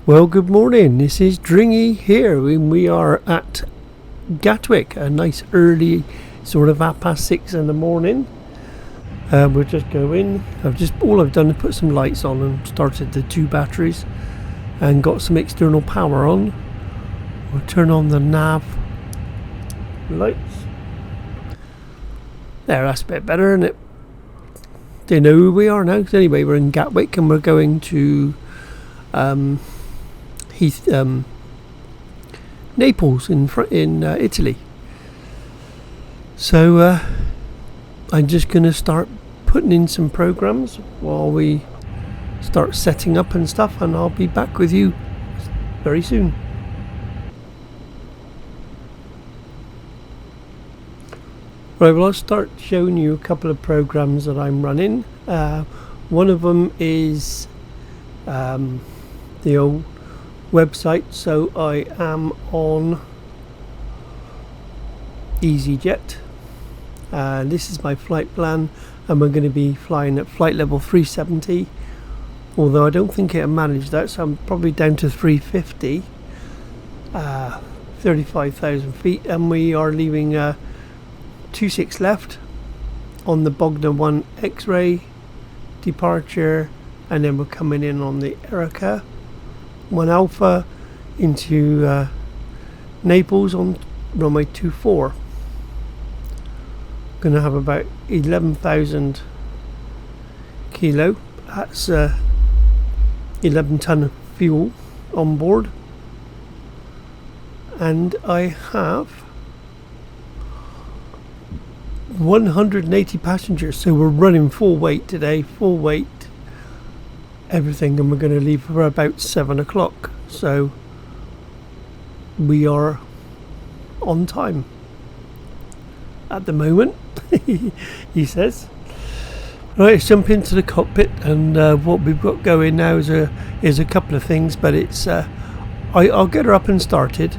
Well, good morning. This is Dringy here. We are at Gatwick, a nice early sort of 6:30 in the morning. We'll just go in. All I've done is put some lights on and started the 2 batteries and got some external power on. We'll turn on the nav lights. There, that's a bit better, isn't it? They know who we are now. So anyway, we're in Gatwick and we're going to Naples in Italy. So I'm just going to start putting in some programs while we start setting up and stuff, and I'll be back with you very soon. Right, well, I'll start showing you a couple of programs that I'm running. One of them is the old website, so I am on Easyjet. This is my flight plan, and we're going to be flying at flight level 370, although I don't think it'll manage that, so I'm probably down to 350, 35,000 feet, and we are leaving 26 left on the Bogner 1 X-ray departure, and then we're coming in on the Erica 1 Alpha into Naples on runway 24. Going to have about 11,000 kilo. That's 11 ton of fuel on board, and I have 180 passengers, so we're running full weight today, full weight everything, and we're going to leave for about 7 o'clock, so we are on time at the moment. He says. Right, let's jump into the cockpit, and what we've got going now is a couple of things, but it's I'll get her up and started,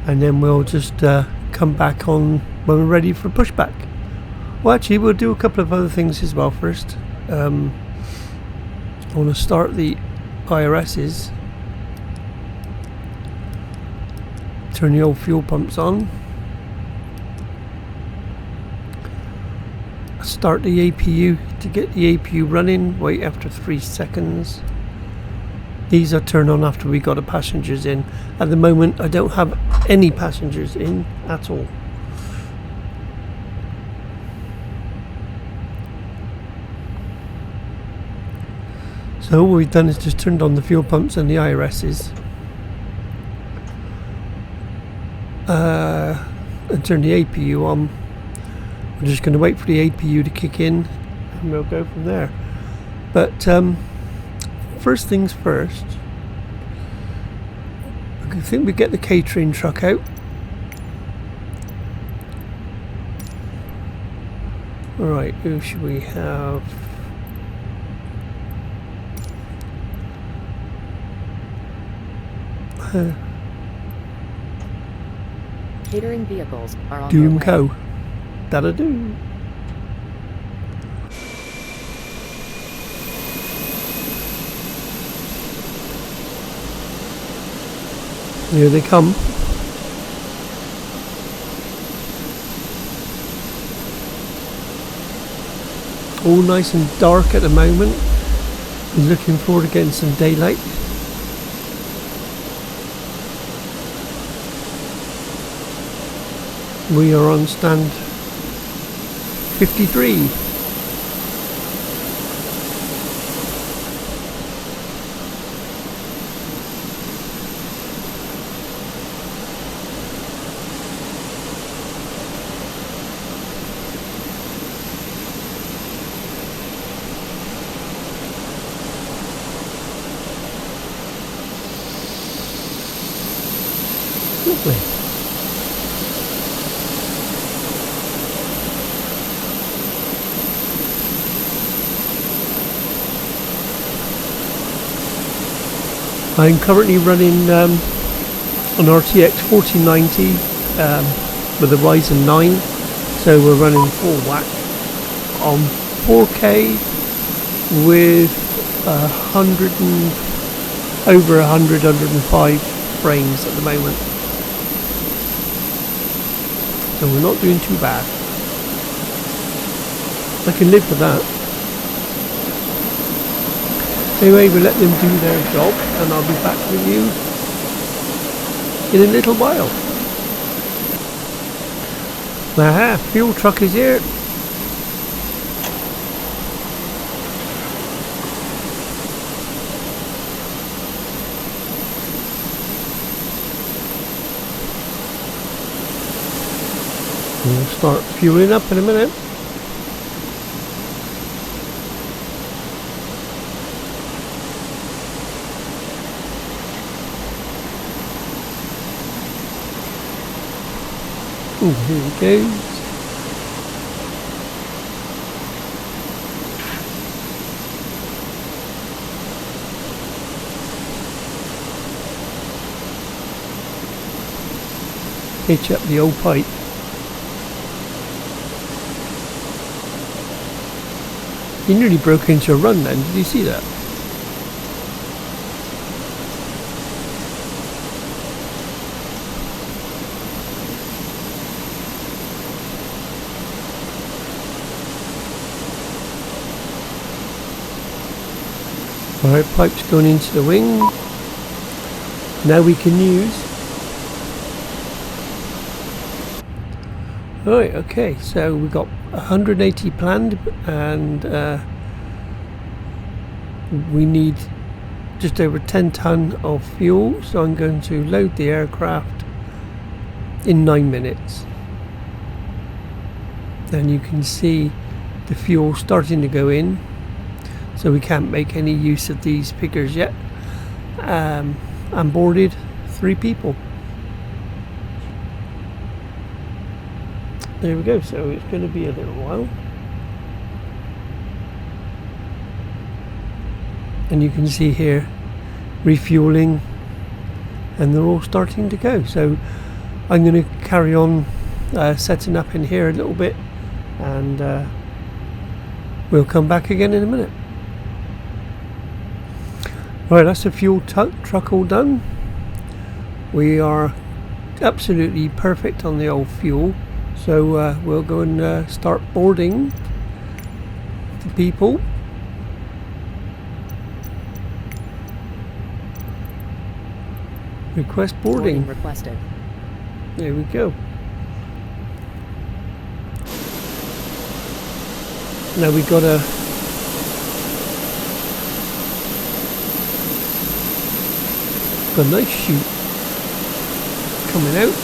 and then we'll just come back on when we're ready for pushback. Well, actually, we'll do a couple of other things as well first. I want to start the IRSs, turn the old fuel pumps on, start the APU to get the APU running, wait after 3 seconds. These are turned on after we got the passengers in. At the moment I don't have any passengers in at all. So all we've done is just turned on the fuel pumps and the IRSs, and turn the APU on. We're just going to wait for the APU to kick in, and we'll go from there. But first things first, I think we get the catering truck out. Alright, who should we have? Catering vehicles are on Doom their way. Co. That'll do. Here they come. All nice and dark at the moment. Looking forward to getting some daylight. We are on stand 53. Lovely. I'm currently running an RTX4090 with a Ryzan9, so we're running full whack on 4K with 100 over 100, 105 frames at the moment. So we're not doing too bad. I can live with that. Anyway, we'll let them do their job and I'll be back with you in a little while. Aha, fuel truck is here. We'll start fueling up in a minute. Ooh, here it goes. Hitch up the old pipe. He nearly broke into a run then, did you see that? Alright, pipe's going into the wing. Now we can use. Alright, okay, so we've got 180 planned and we need just over 10 ton of fuel, so I'm going to load the aircraft in 9 minutes. And you can see the fuel starting to go in, so we can't make any use of these pickers yet. I'm boarded 3 people. There we go, so it's going to be a little while. And you can see here refueling and they're all starting to go. So I'm going to carry on setting up in here a little bit and we'll come back again in a minute. Right, that's the fuel truck all done. We are absolutely perfect on the old fuel. So we'll go and start boarding the people. Request boarding. Requested. There we go. Now we got a nice chute coming out.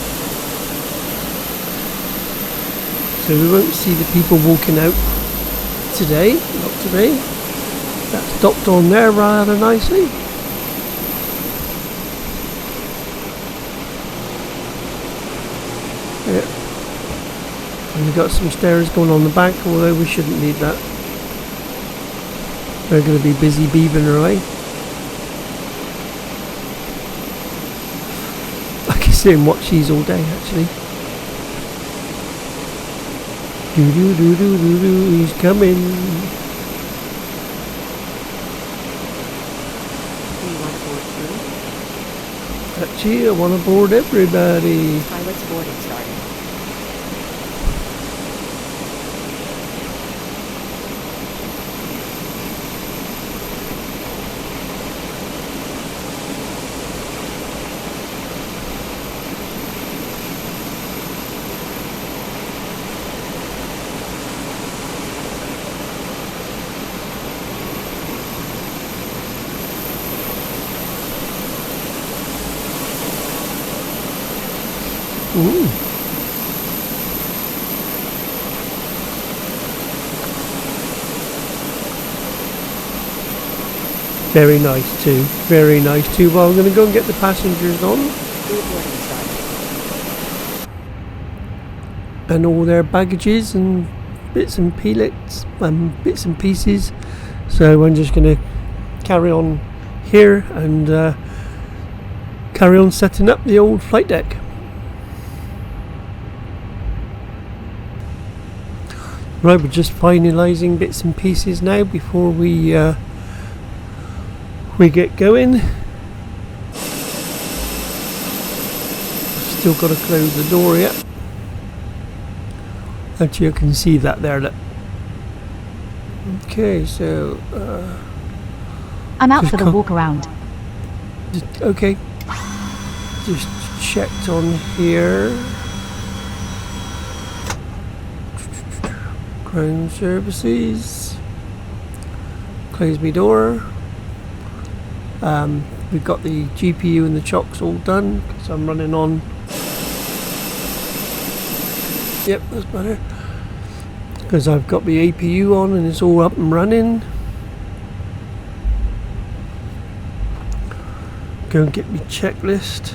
So we won't see the people walking out today, not today. That's docked on there rather nicely. Yeah. And we've got some stairs going on the back, although we shouldn't need that. They're going to be busy beaving away. I can sit and watch these all day actually. Do do do do do do, he's coming. Do you want to board through? Actually, I want to board everybody. Pilot's boarding starting. Ooh. Very nice too. Very nice too. Well, I'm going to go and get the passengers on. And all their baggages and bits and pellets and bits and pieces. So I'm just going to carry on here and carry on setting up the old flight deck. Right, we're just finalising bits and pieces now before we get going. Still got to close the door yet. Actually, I can see that there. Look. Okay, so I'm out just for the walk around. okay. Just checked on here. Ground services. Close my door. We've got the GPU and the chocks all done because I'm running on. Yep, that's better. Because I've got the APU on and it's all up and running. Go and get my checklist.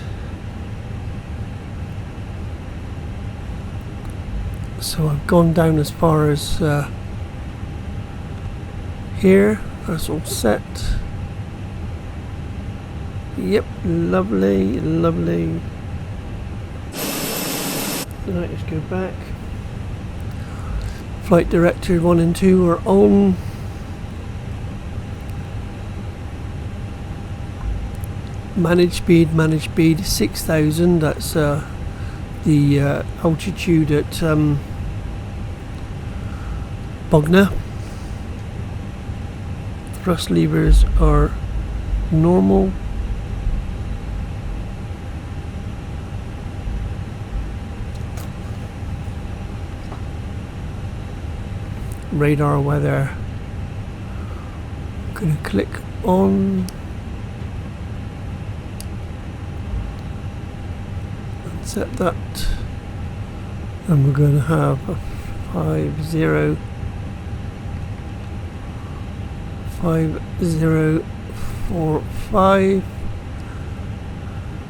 So I've gone down as far as here. That's all set. Yep, lovely, lovely. Right, let's go back. Flight director 1 and 2 are on. Manage speed 6,000. That's the altitude at Bognor. Thrust levers are normal. Radar weather. I'm gonna click on and set that, and we're going to have a 5045.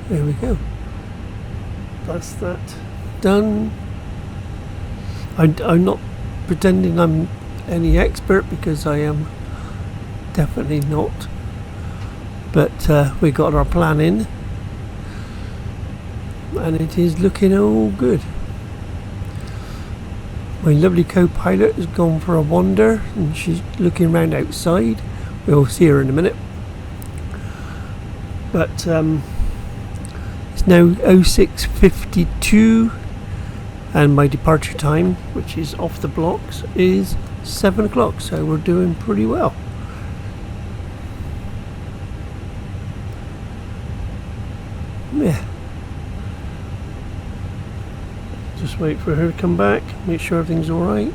There we go. That's that done. I'm not pretending I'm any expert because I am definitely not, but we got our plan in and it is looking all good. My lovely co-pilot has gone for a wander and she's looking around outside. We'll see her in a minute, but it's now 06:52 and my departure time, which is off the blocks, is 7 o'clock, so we're doing pretty well. Yeah. Just wait for her to come back, make sure everything's alright.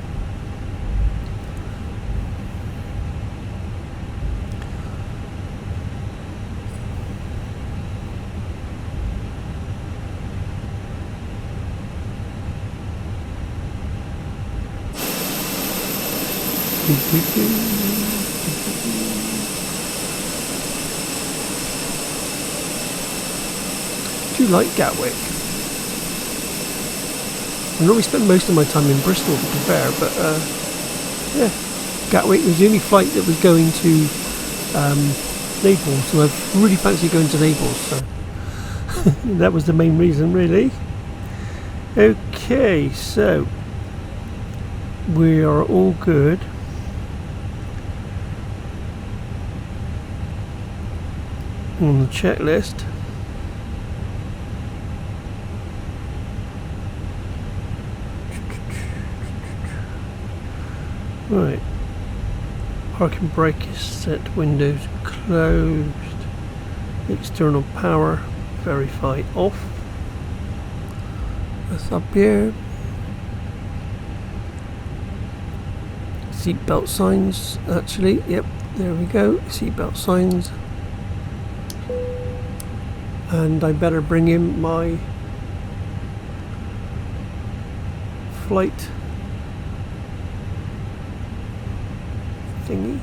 Do you like Gatwick? I normally spend most of my time in Bristol, to be fair, but yeah, Gatwick was the only flight that was going to Naples, so I really fancy going to Naples, so that was the main reason, really. Okay, so we are all good. On the checklist. Right. Parking brake is set, windows closed. External power, verify off. That's up here. Seatbelt signs, actually, yep, there we go. Seatbelt signs. And I better bring in my flight thingy.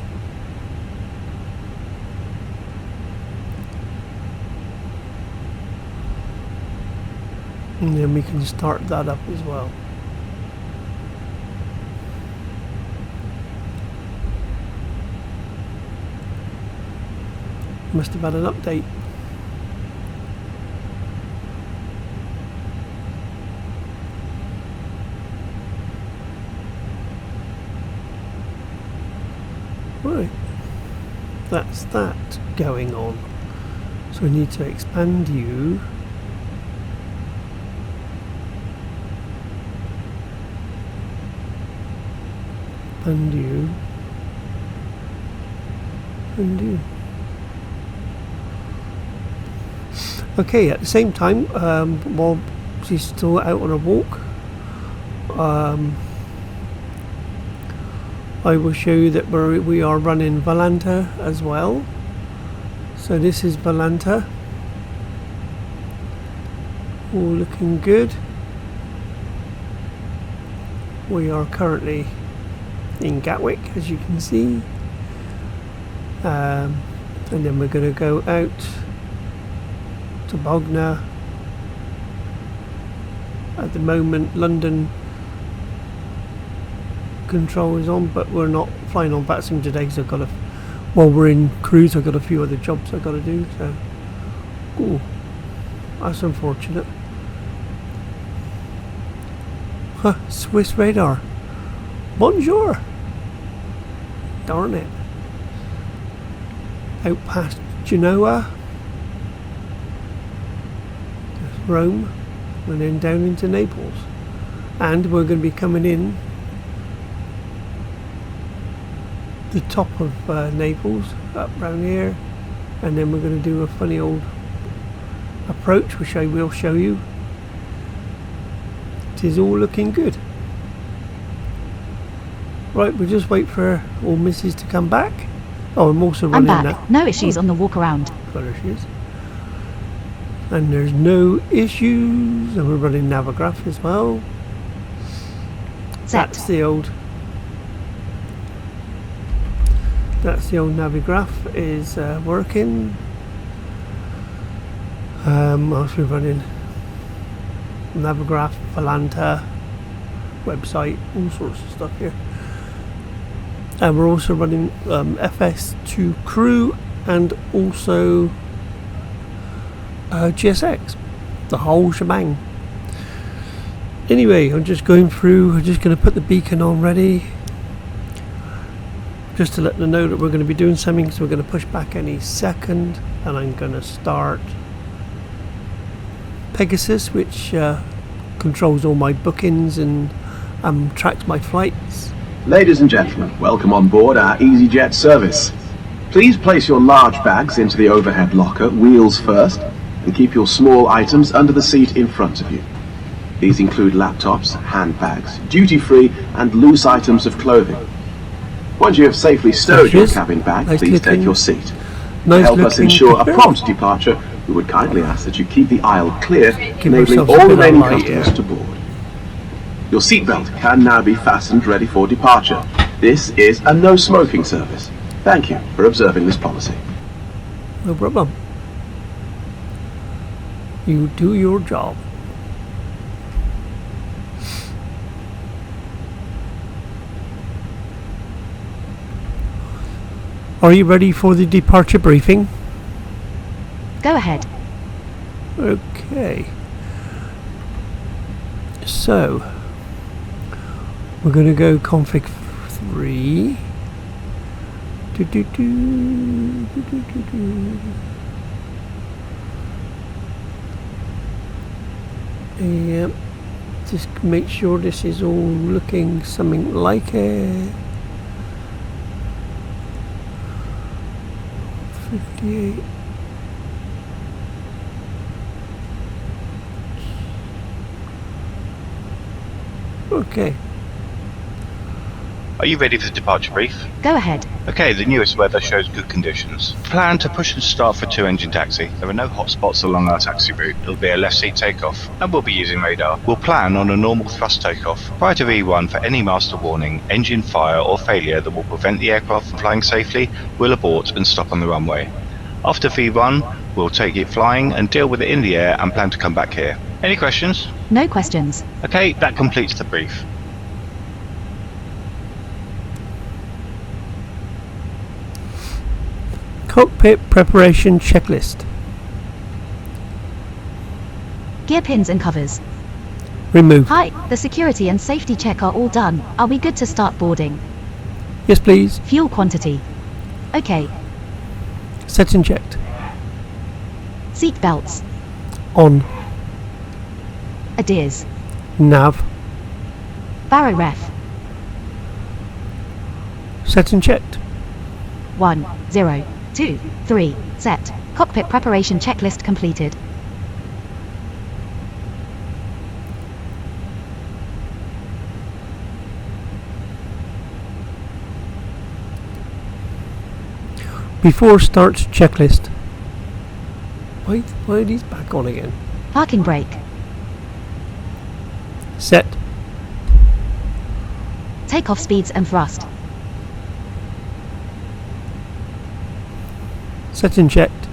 And then we can start that up as well. Must have had an update. Right, that's that going on. So we need to expand you Undo. Undo. Okay, at the same time, while she's still out on a walk, I will show you that we are running Volanta as well. So this is Volanta. All looking good. We are currently in Gatwick, as you can see. And then we're going to go out to Bognor. At the moment, London control is on, but we're not flying on VATSIM today because I've got a, while we're in cruise, I've got a few other jobs I've got to do. So, ooh, that's unfortunate. Huh, Swiss radar. Bonjour. Darn it. Out past Genoa, Rome, and then down into Naples. And we're going to be coming in the top of Naples, up round here, and then we're going to do a funny old approach, which I will show you. It is all looking good. Right, we'll just wait for old Mrs. to come back. Oh, I'm also running I'm back. that. No issues on the walk around. There she is. And there's no issues. And we're running Navigraph as well. Set. That's the old Navigraph is working. Also running Navigraph, Volanta, website, all sorts of stuff here. And we're also running FS2 Crew and also GSX, the whole shebang. Anyway, I'm just going through, I'm just going to put the beacon on ready, just to let them know that we're going to be doing something, so we're going to push back any second, and I'm going to start Pegasus, which controls all my bookings and tracks my flights. Ladies and gentlemen, welcome on board our Easyjet service. Please place your large bags into the overhead locker, wheels first, and keep your small items under the seat in front of you. These include laptops, handbags, duty-free and loose items of clothing. Once you have safely stowed your cabin bag, please take your seat. To help us ensure a prompt departure, we would kindly ask that you keep the aisle clear, enabling all remaining customers to board. Your seatbelt can now be fastened ready for departure. This is a no smoking service. Thank you for observing this policy. No problem. You do your job. Are you ready for the departure briefing? Go ahead. Okay. So, we're going to go config 3. Yep. Just make sure this is all looking something like it. 58. Okay. Are you ready for the departure brief? Go ahead. Okay, the newest weather shows good conditions. Plan to push and start for 2-engine taxi. There are no hotspots along our taxi route. It'll be a left seat takeoff, and we'll be using radar. We'll plan on a normal thrust takeoff. Prior to V1, for any master warning, engine fire or failure that will prevent the aircraft from flying safely, we'll abort and stop on the runway. After V1, we'll take it flying and deal with it in the air and plan to come back here. Any questions? No questions. Okay, that completes the brief. Cockpit preparation checklist. Gear pins and covers. Remove. Hi, the security and safety check are all done. Are we good to start boarding? Yes, please. Fuel quantity. Okay. Set and checked. Seat belts. On. Adheres. Nav. Barrow ref. Set and checked. 1, 0, 2, 3, set. Cockpit preparation checklist completed. Before starts checklist. Why are these back on again? Parking brake. Set. Takeoff speeds and thrust. Set and checked.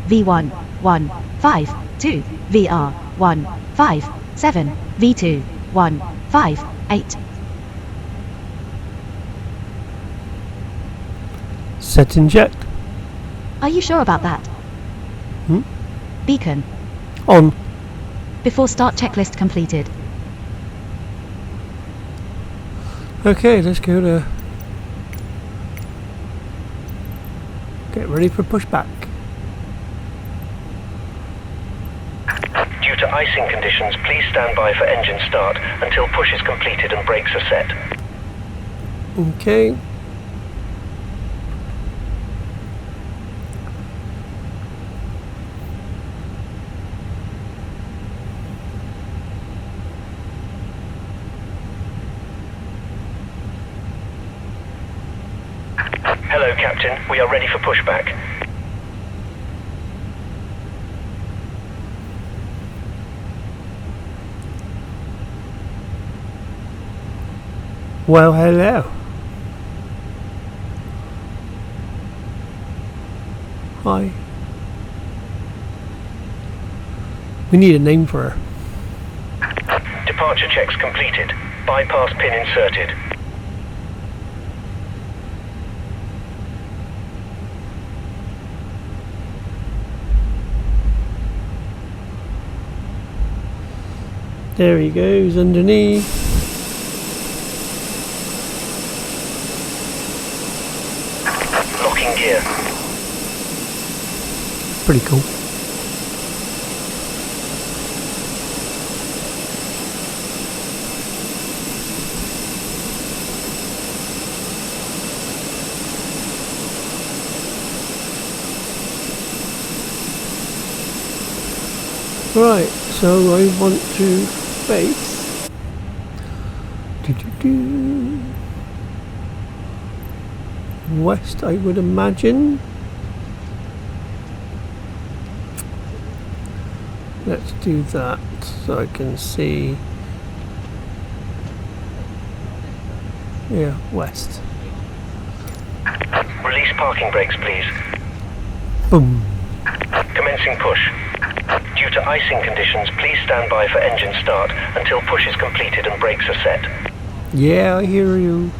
V1, 1, 5, 2, VR, 1, 5, 7, V2, 1, 5, 8. Set and checked. Are you sure about that? Beacon. On. Before start checklist completed. Okay, let's go to... Get ready for pushback. Due to icing conditions, please stand by for engine start until push is completed and brakes are set. Okay. Hello, Captain. We are ready for pushback. Well, hello. Hi. We need a name for her. Departure checks completed. Bypass pin inserted. There he goes underneath. Locking gear. Pretty cool. Right, so I want to face west, I would imagine. Let's do that so I can see. Yeah, west. Release parking brakes, please. Boom. Commencing push. Due to icing conditions, please stand by for engine start until push is completed and brakes are set. Yeah, I hear you.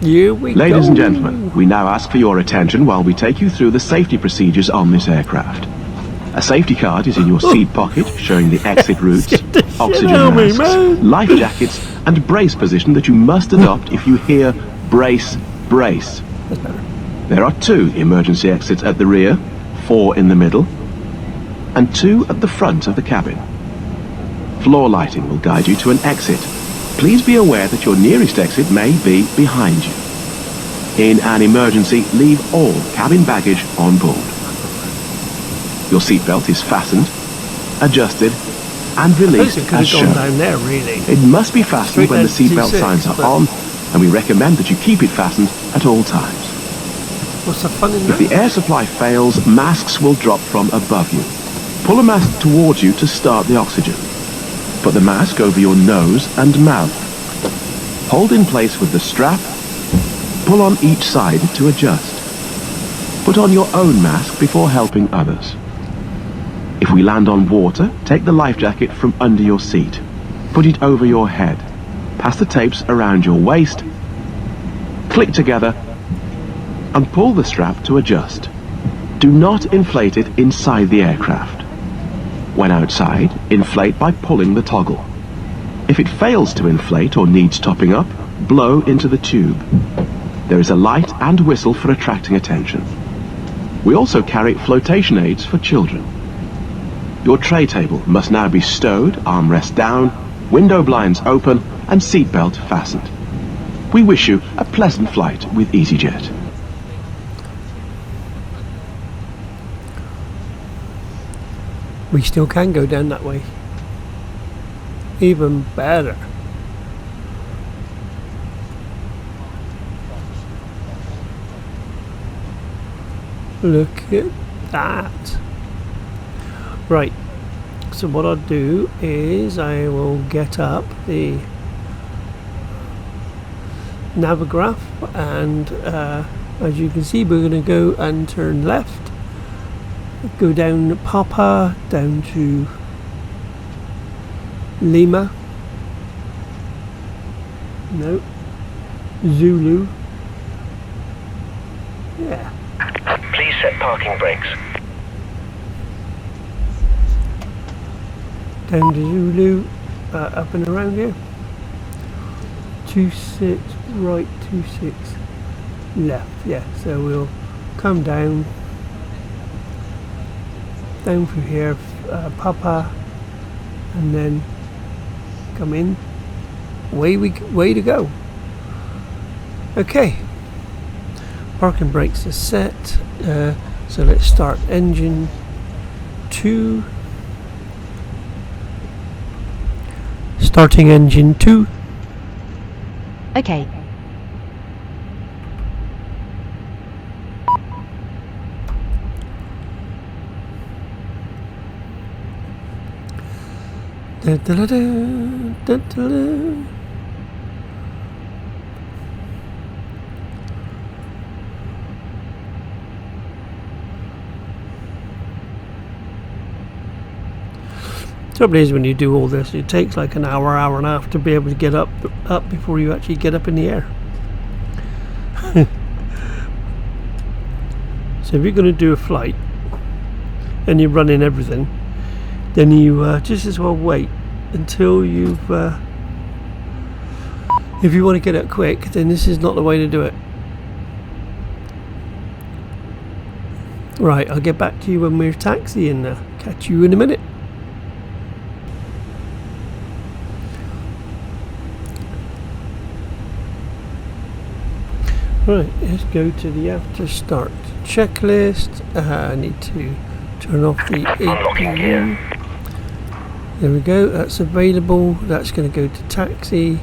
Here we go. Ladies and gentlemen, we now ask for your attention while we take you through the safety procedures on this aircraft. A safety card is in your seat pocket showing the exit routes, oxygen masks, life jackets and brace position that you must adopt if you hear brace, brace. There are 2 emergency exits at the rear, 4 in the middle, and 2 at the front of the cabin. Floor lighting will guide you to an exit. Please be aware that your nearest exit may be behind you. In an emergency, leave all cabin baggage on board. Your seatbelt is fastened, adjusted, and released as shown. Down there, really. It must be fastened Straight when the down to seatbelt G6, signs are but- on, and we recommend that you keep it fastened at all times. What's the fun in If that? the air supply fails, masks will drop from above you. Pull a mask towards you to start the oxygen. Put the mask over your nose and mouth. Hold in place with the strap. Pull on each side to adjust. Put on your own mask before helping others. If we land on water, take the life jacket from under your seat. Put it over your head. Pass the tapes around your waist. Click together and pull the strap to adjust. Do not inflate it inside the aircraft. When outside, inflate by pulling the toggle. If it fails to inflate or needs topping up, blow into the tube. There is a light and whistle for attracting attention. We also carry flotation aids for children. Your tray table must now be stowed, armrest down, window blinds open, and seatbelt fastened. We wish you a pleasant flight with Easyjet. We still can go down that way. Even better. Look at that. Right. So what I'll do is I will get up the Navigraph, and as you can see, we're going to go and turn left, go down Papa, down to Lima, no, Zulu, yeah. Please set parking brakes. Down to Zulu, up and around here. 26 right, 26 left. Yeah, so we'll come down through here, Papa, and then come in. Way to go. Okay. Parking brakes are set. So let's start engine 2. Starting engine 2. Okay. Da, da, da, da, da, da. Trouble is, when you do all this, it takes like an hour and a half to be able to get up before you actually get up in the air. So if you're going to do a flight and you're running everything, then you just as well wait until you've if you want to get it quick, then this is not the way to do it. Right, I'll get back to you when we're taxiing. Catch you in a minute. Right, let's go to the after start checklist. I need to turn off the APU. There we go, that's available. That's going to go to taxi.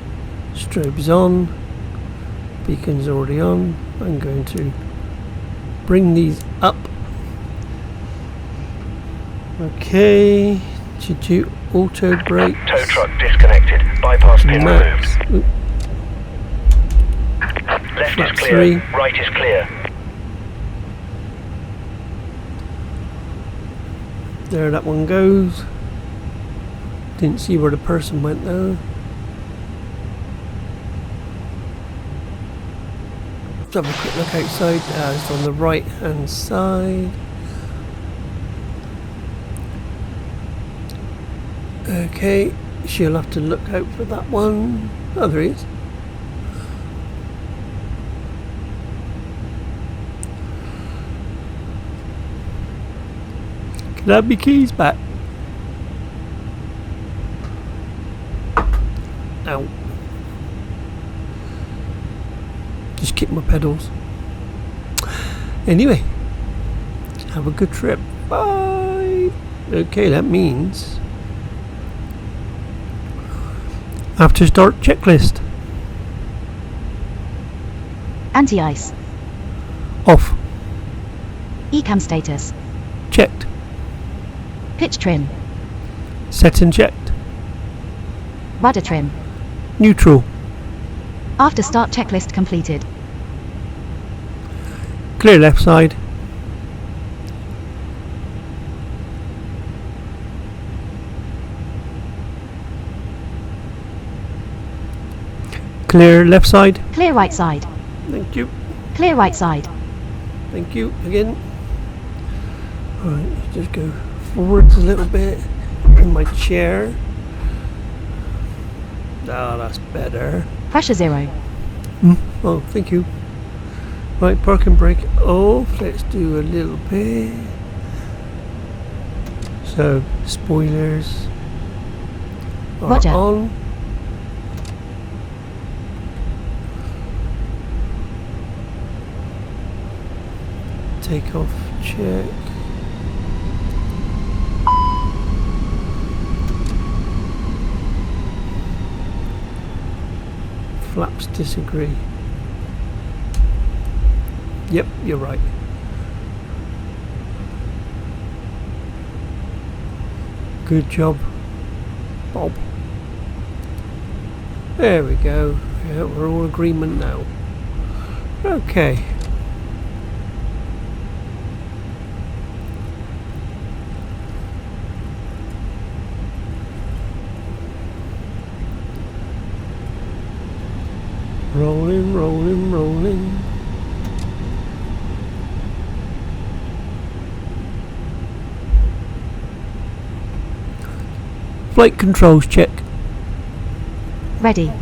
Strobes on. Beacon's already on. I'm going to bring these up. Okay, to do auto brakes. Tow truck disconnected. Bypass pin removed. Left Flat is clear, 3. right is clear. There that one goes. Didn't see where the person went though. Let's have a quick look outside. It's on the right hand side. Okay, she'll have to look out for that one. Oh, there he is. Can I have my keys back? Ow. Just kick my pedals. Anyway, have a good trip. Bye. Okay, that means after start checklist. Anti-ice. Off. Ecam status. Checked. Pitch trim. Set and checked. Rudder trim. Neutral. After start checklist completed. Clear left side. Clear left side. Clear right side. Thank you. Clear right side. Thank you again. Alright, let's just go forwards a little bit in my chair. Ah, that's better. Pressure 0. Oh, thank you. Right, parking brake off. Let's do a little bit. So, spoilers are Roger. on. Takeoff check. Flaps disagree. Yep, you're right. Good job, Bob. There we go. Yeah, we're all agreement now. Okay. Rolling, rolling, rolling. Flight controls check. Ready.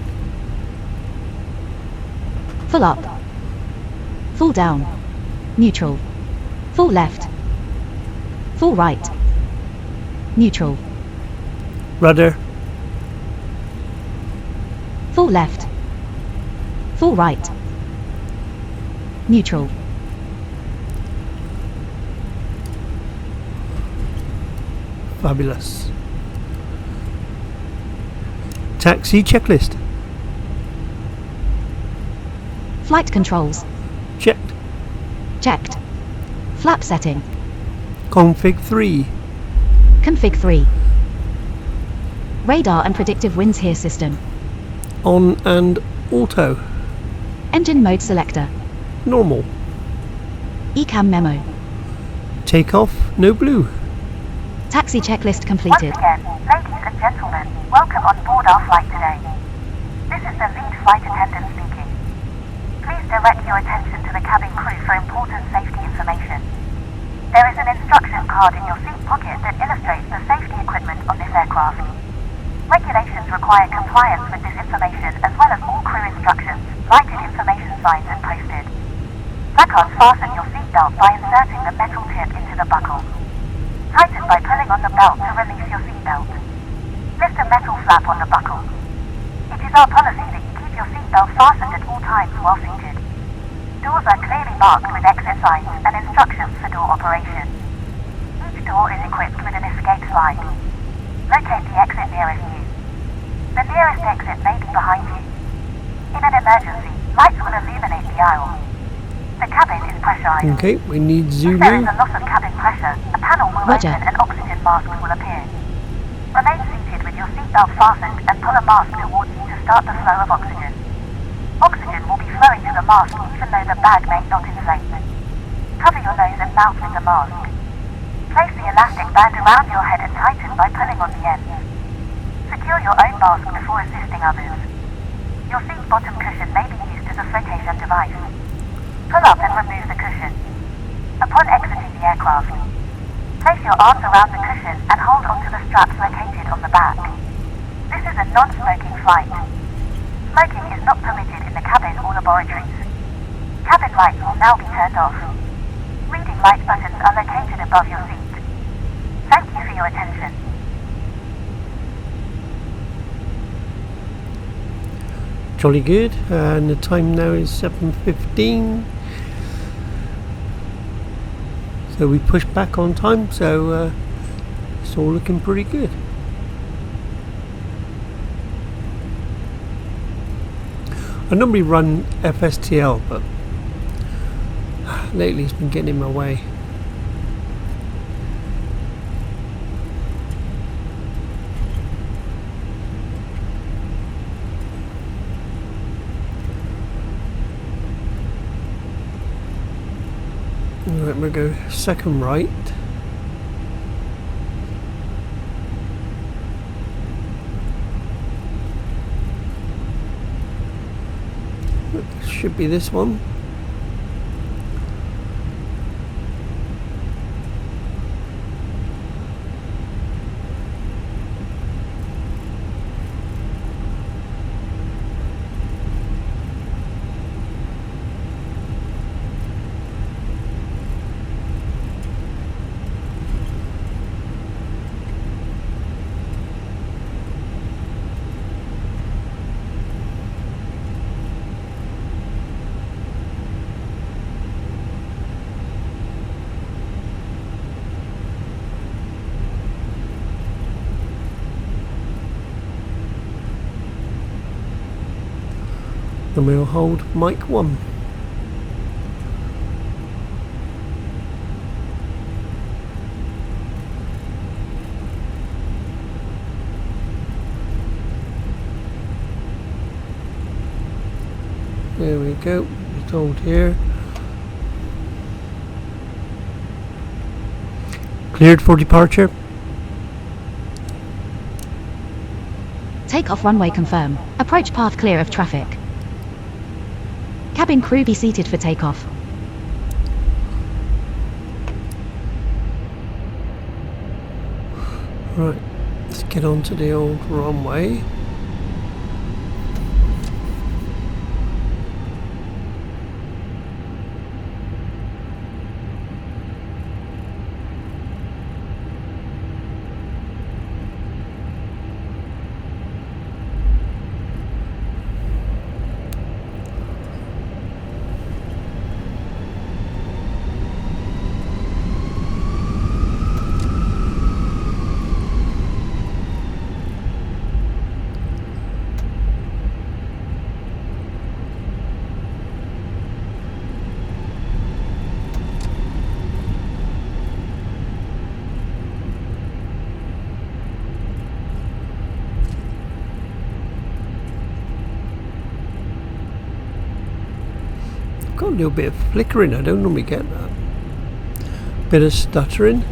Full up. Full down. Neutral. Full left. Full right. Neutral. Rudder. Full left. Full right. Neutral. Fabulous. Taxi checklist. Flight controls. Checked. Checked. Flap setting. Config 3. Config 3. Radar and predictive winds here system. On and auto. Engine mode selector. Normal. ECAM memo. Takeoff, no blue. Taxi checklist completed. Once again, ladies and gentlemen, welcome on board our flight today. This is the lead flight attendant speaking. Please direct your attention to the cabin crew for important safety information. There is an instruction card in your seat pocket that illustrates the safety equipment on this aircraft. Regulations require compliance with this information as well as all crew instructions, lighted information signs and posted. Placards fasten your seatbelt by inserting the metal tip into the buckle. Tighten by pulling on the belt to release your seatbelt. Lift a metal flap on the buckle. It is our policy that you keep your seatbelt fastened at all times while seated. Doors are clearly marked with exit signs and instructions for door operation. Each door is equipped with an escape slide. Locate the exit nearest you. The nearest exit may be behind you. In an emergency, lights will illuminate the aisle. The cabin is pressurized. Okay, we need If there is Zulu. a loss of cabin pressure, a panel will Roger. open and oxygen masks will appear. Remain seated with your seatbelt fastened and pull a mask towards you to start the flow of oxygen. Oxygen will be flowing to the mask even though the bag may not inflate. Cover your nose and mouth with the mask. Place the elastic band around your head and tighten by pulling on the ends. Secure your own mask before assisting others. Your seat bottom cushion may be used as a flotation device. Pull up and remove the cushion. Upon exiting the aircraft, place your arms around the cushion and hold onto the straps located on the back. This is a non-smoking flight. Smoking is not permitted in the cabin or laboratories. Cabin lights will now be turned off. Reading light buttons are located above your seat. Thank you for your attention. Jolly good. And the time now is 7:15. So we pushed back on time, so it's all looking pretty good. I normally run FSTL, but lately it's been getting in my way. Right, we'll go second right. Should be this one. And we'll hold mic 1. There we go, it's hold here. Cleared for departure. Takeoff runway confirm. Approach path clear of traffic. Cabin crew be seated for takeoff. Right, let's get onto the old runway. Got a little bit of flickering, I don't normally get that. Bit of stuttering.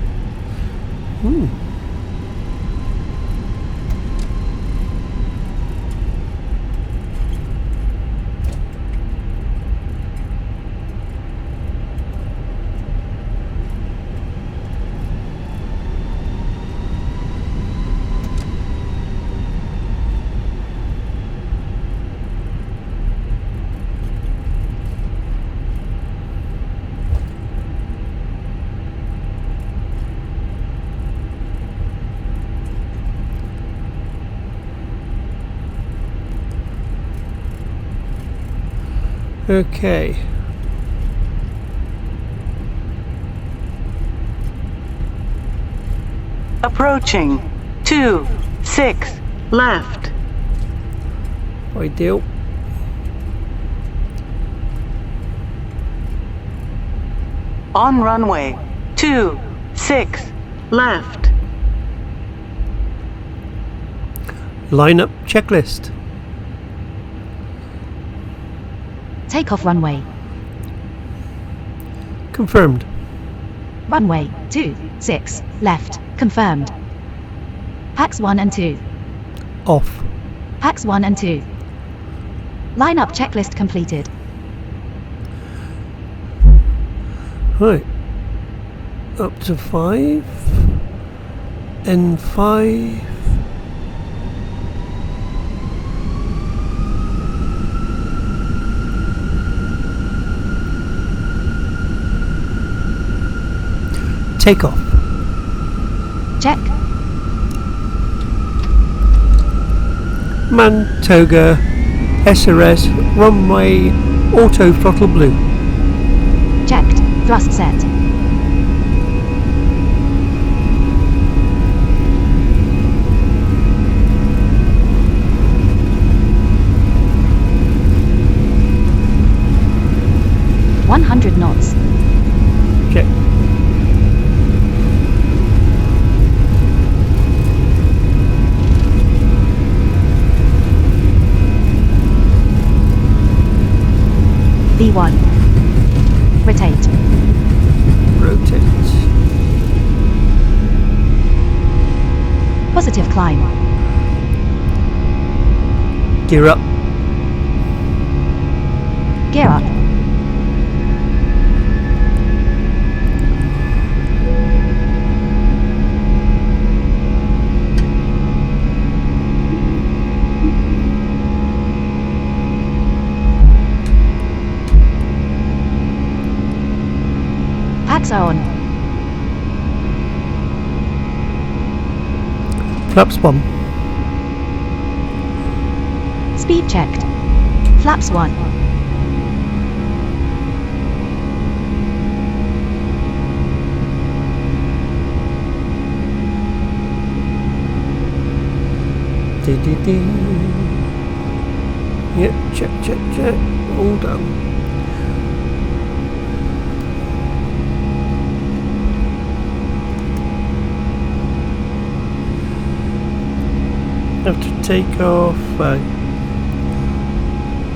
Okay. Approaching 26 left. Ideal. On runway 26 left. Lineup checklist. Takeoff runway. Confirmed. Runway 26 left. Confirmed. Packs 1 and 2. Off. Packs 1 and 2. Lineup checklist completed. Right. Up to 5. N5. Takeoff. Check. Mantoga SRS runway auto throttle blue. Checked. Thrust set. .100 knots. Check. V1. Rotate. Rotate. Positive climb. Gear up. Gear up. Packs are on. Flaps 1. Speed checked. Flaps 1. Dee, dee, dee. Yep, check, check, check. All done. After takeoff,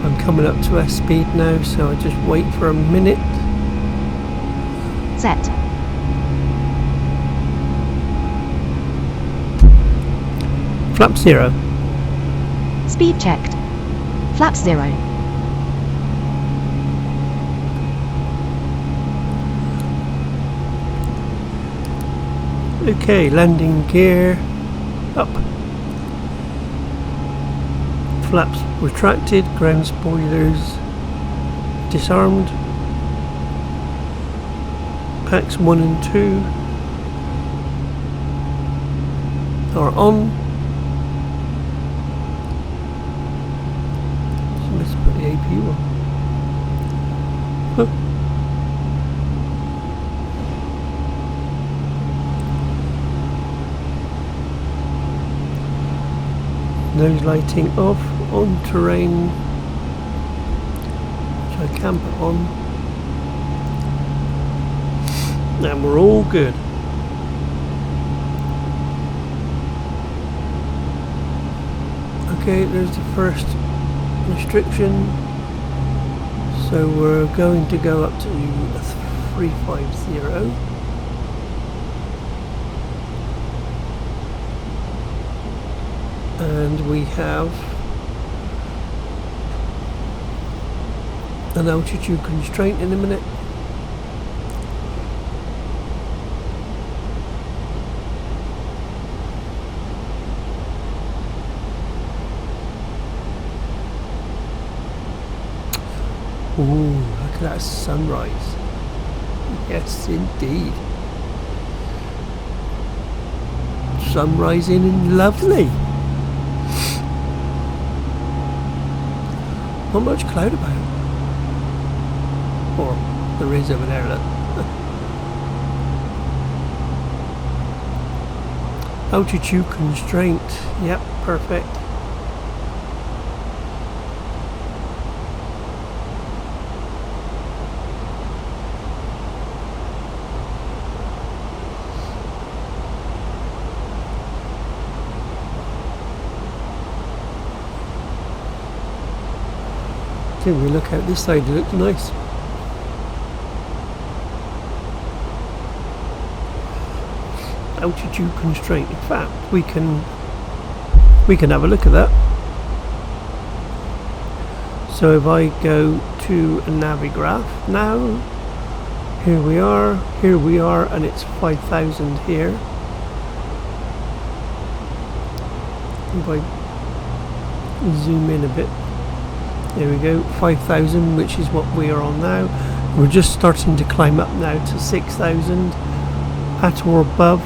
I'm coming up to S speed now, so I just wait for a minute. Set. Flap 0. Speed checked. Flap 0. Okay, landing gear up. Flaps retracted, ground spoilers disarmed. Packs 1 and 2 are on. So let's put the AP on. Huh. Nose lighting off, on terrain, which I can put on, and we're all good. Okay, there's the first restriction, so we're going to go up to 350. And we have an altitude constraint in a minute. Ooh, look at that sunrise. Yes, indeed. Sun rising and lovely. Not much cloud about. Or there is over there, look. Altitude constraint. Yep, perfect. If we look out this side, it looks nice. Altitude constraint. In fact, we can have a look at that. So if I go to a Navigraph now, here we are, and it's 5,000 here. If I zoom in a bit. There we go, 5,000, which is what we are on now. We're just starting to climb up now to 6,000 at or above.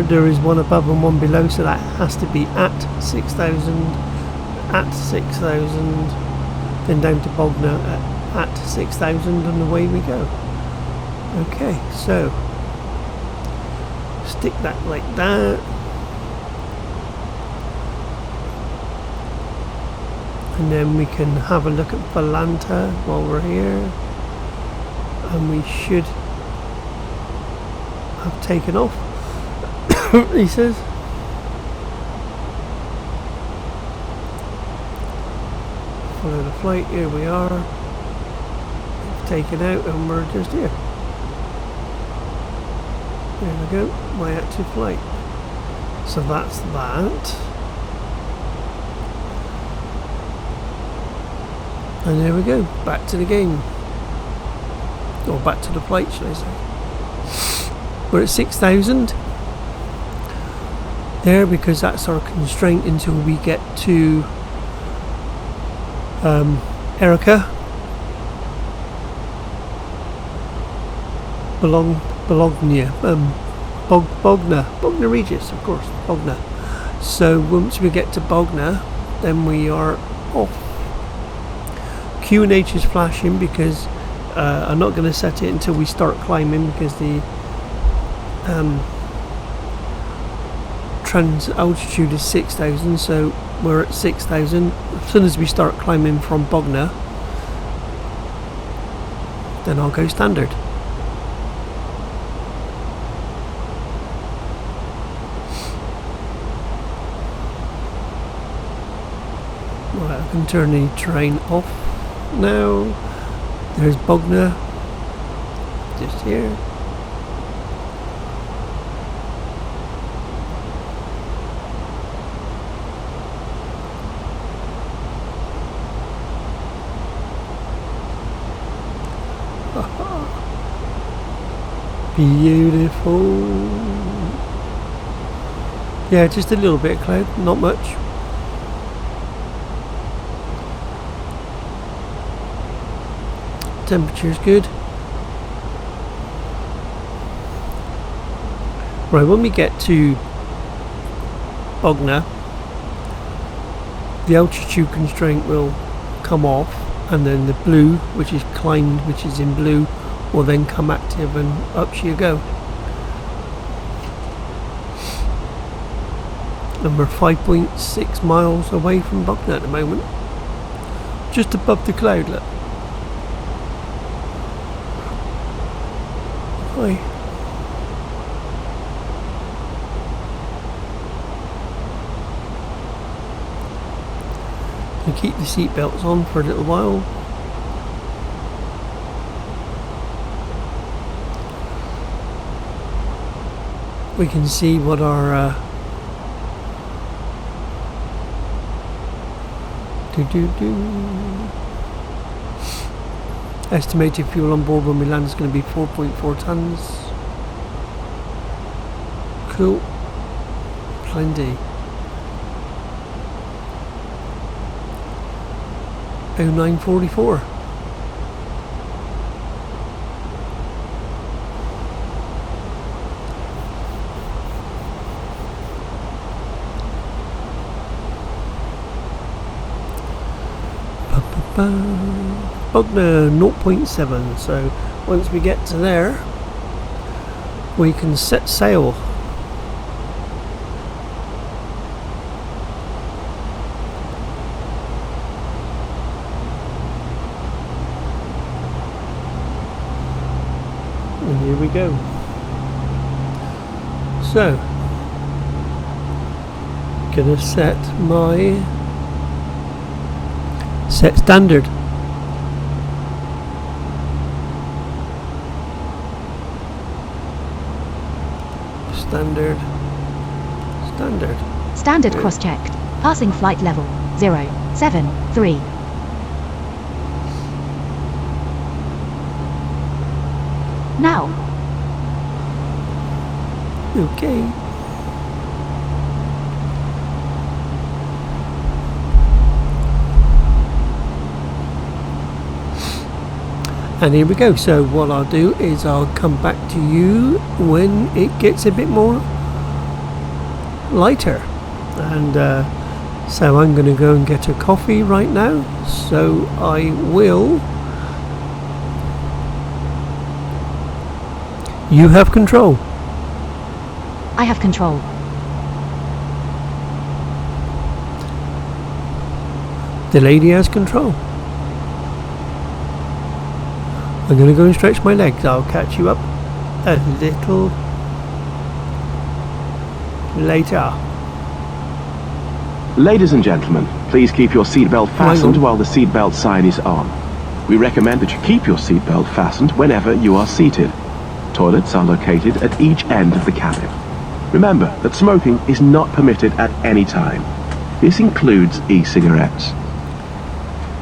There is one above and one below, so that has to be at 6,000, at 6,000, then down to Bognor at 6,000, and away we go. Okay, so stick that like that. And then we can have a look at Volanta while we're here, and we should have taken off. He says. Follow the flight, here we are. It's taken out and we're just here. There we go, my active flight. So that's that. And there we go, back to the game. Or back to the flight, should I say. We're at 6,000 there because that's our constraint until we get to Erica. Bognor Regis, of course, Bognor. So once we get to Bognor, then we are off. QNH is flashing because I'm not going to set it until we start climbing because the trans altitude is 6,000, so we're at 6,000. As soon as we start climbing from Bognor, then I'll go standard. Right, I can turn the train off now. There's Bognor, just here. Beautiful. Yeah, just a little bit of cloud, not much. Temperature's good. Right, when we get to Bognor, the altitude constraint will come off, and then the blue, which is climbed, which is in blue, will then come active, and up you go. And we're 5.6 miles away from Bognor at the moment, just above the cloud. Look. Hi. And keep the seat belts on for a little while. We can see what our estimated fuel on board when we land is going to be 4.4 tons. Cool. Plenty. 0944. Bognor 0.7, so once we get to there we can set sail. And here we go. So gonna set standard. Standard cross-checked. Passing flight level 073. Now. Okay. And here we go. So what I'll do is I'll come back to you when it gets a bit more lighter. And so I'm going to go and get a coffee right now. So I will. You have control. I have control. The lady has control. I'm going to go and stretch my legs. I'll catch you up a little later. Ladies and gentlemen, please keep your seatbelt fastened while the seatbelt sign is on. We recommend that you keep your seatbelt fastened whenever you are seated. Toilets are located at each end of the cabin. Remember that smoking is not permitted at any time. This includes e-cigarettes.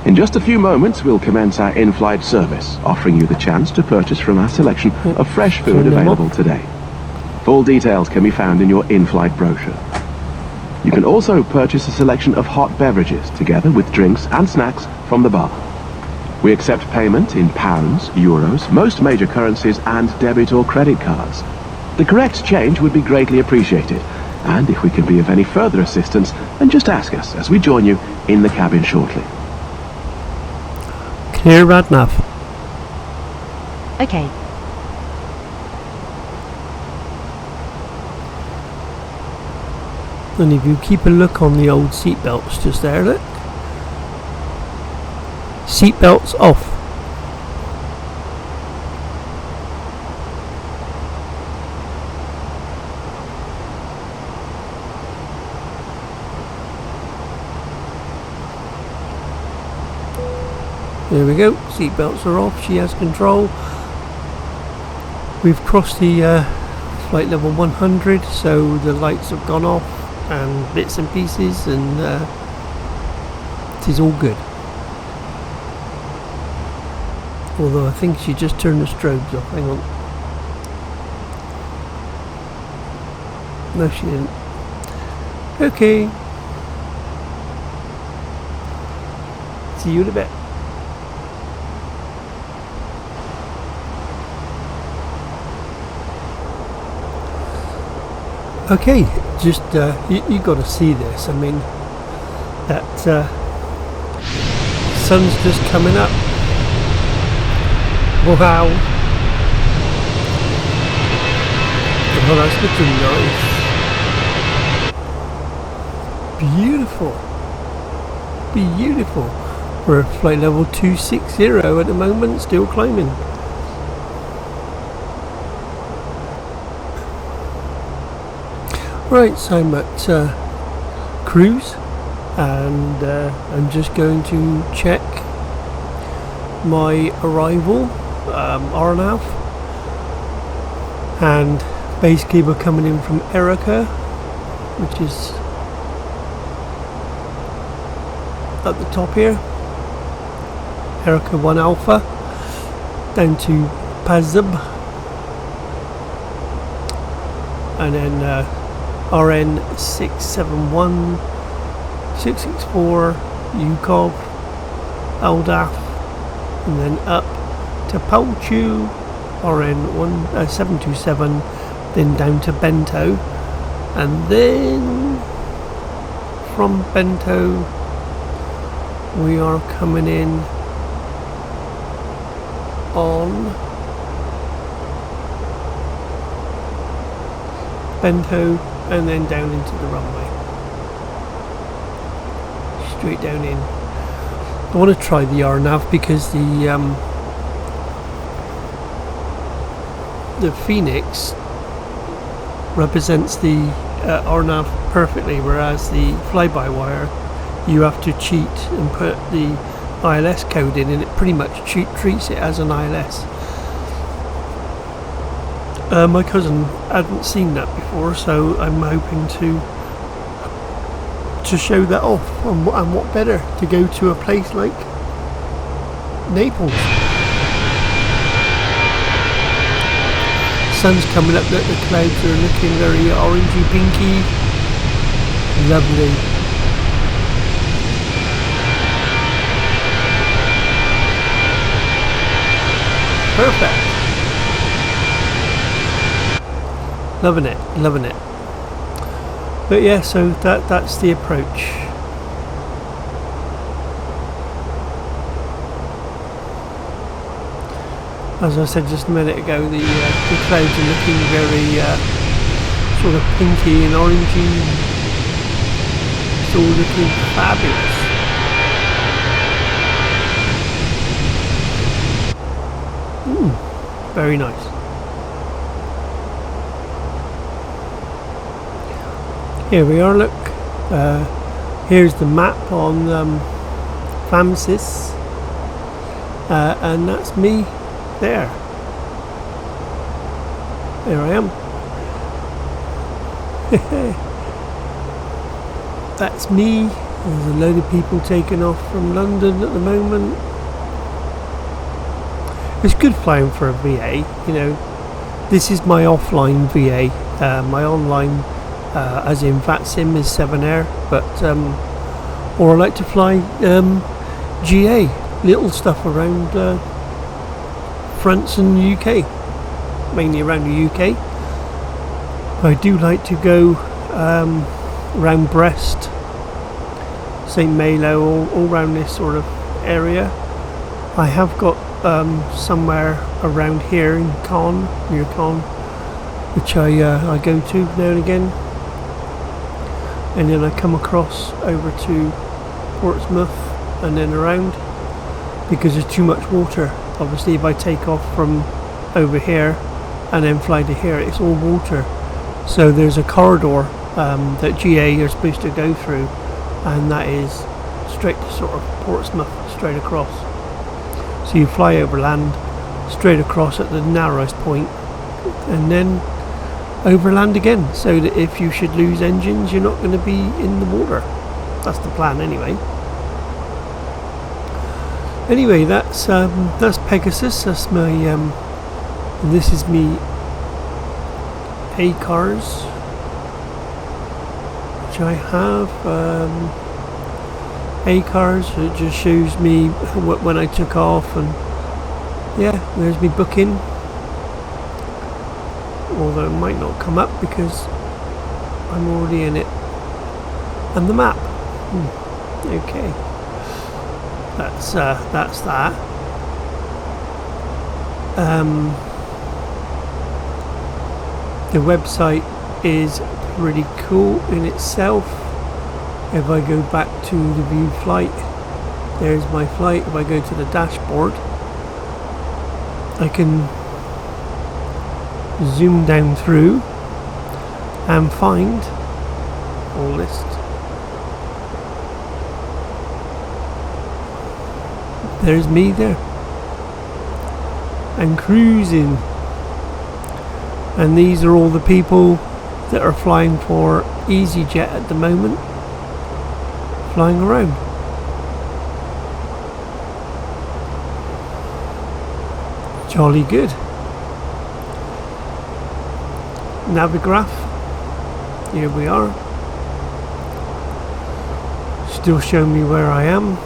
In just a few moments, we'll commence our in-flight service, offering you the chance to purchase from our selection of fresh food available today. Full details can be found in your in-flight brochure. You can also purchase a selection of hot beverages, together with drinks and snacks from the bar. We accept payment in pounds, euros, most major currencies, and debit or credit cards. The correct change would be greatly appreciated, and if we can be of any further assistance, then just ask us as we join you in the cabin shortly. Clear RNAV. Okay. And if you keep a look on the old seat belts just there, look. Seat belts off. There we go, seat belts are off, she has control. We've crossed the flight level 100, so the lights have gone off and bits and pieces, and it is all good. Although I think she just turned the strobes off, hang on. No, she didn't. Okay. See you in a bit. Okay, just you got to see this. I mean, that sun's just coming up. Wow! Oh, that's looking nice. Beautiful, beautiful. We're at flight level 260 at the moment, still climbing. Right, so I'm at cruise, and I'm just going to check my arrival RNAV, and basically we're coming in from Erica, which is at the top here, Erica 1 Alpha, down to Pazub, and then RN671 664 UCOV LDAF, and then up to Palchu RN727, then down to Bento, and then from Bento we are coming in on Bento, and then down into the runway, straight down in. I want to try the RNAV because the Fenix represents the RNAV perfectly, whereas the fly-by-wire you have to cheat and put the ILS code in, and it pretty much treats it as an ILS. My cousin hadn't seen that before, so I'm hoping to show that off, and what better to go to a place like Naples. Sun's coming up, the clouds are looking very orangey pinky, lovely. Perfect. Loving it, loving it. But yeah, so that's the approach. As I said just a minute ago, the clouds are looking very sort of pinky and orangey. It's all looking fabulous. Very nice. Here we are, look. Here's the map on FAMSys, and that's me there. There I am. That's me. There's a load of people taking off from London at the moment. It's good flying for a VA, you know. This is my offline VA. My online, as in VATSIM, is 7 Air, but or I like to fly GA, little stuff around France and the UK, mainly around the UK. I do like to go around Brest, St Malo, all around this sort of area. I have got somewhere around here in Caen, near Caen, which I go to now and again. and then I come across over to Portsmouth and then around, because there's too much water. Obviously if I take off from over here and then fly to here, it's all water. So there's a corridor that GA are supposed to go through, and that is straight to sort of Portsmouth, straight across. So you fly over land, straight across at the narrowest point, and then overland again, so that if you should lose engines, you're not going to be in the water. That's the plan anyway. Anyway, that's Pegasus. That's my this is me A-cars, which I have. A-cars, it just shows me when I took off, and yeah, there's me booking. Although it might not come up because I'm already in it. And the map. Okay. That's that. The website is pretty cool in itself. If I go back to the view flight, there's my flight. If I go to the dashboard, I can zoom down through and find all list. There's me there and cruising, and these are all the people that are flying for Easyjet at the moment, flying around. Jolly good. Navigraph, here we are, still showing me where I am,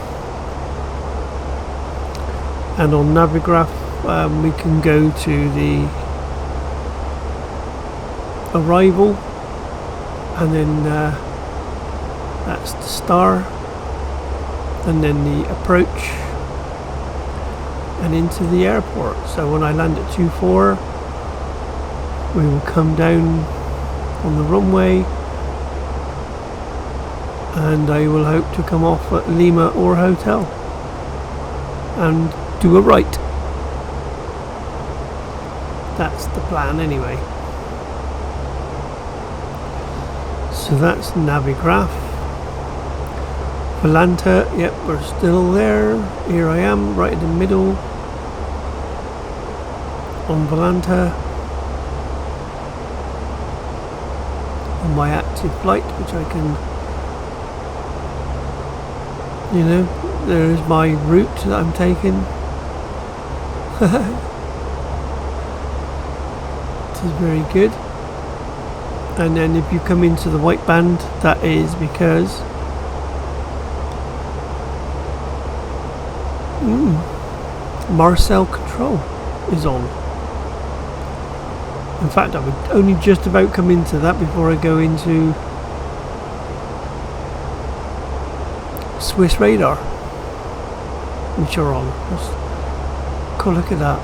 and on Navigraph we can go to the arrival, and then that's the star, and then the approach, and into the airport. So when I land at 24, we will come down on the runway, and I will hope to come off at Lima or Hotel and do a right. That's the plan anyway. So that's Navigraph. Volanta, yep, we're still there. Here I am, right in the middle on Volanta. On my active flight, which I can, you know, there's my route that I'm taking. It is very good. And then if you come into the white band, that is because Marcel control is on. In fact, I would only just about come into that before I go into Swiss radar, which are on. Let's go look at that.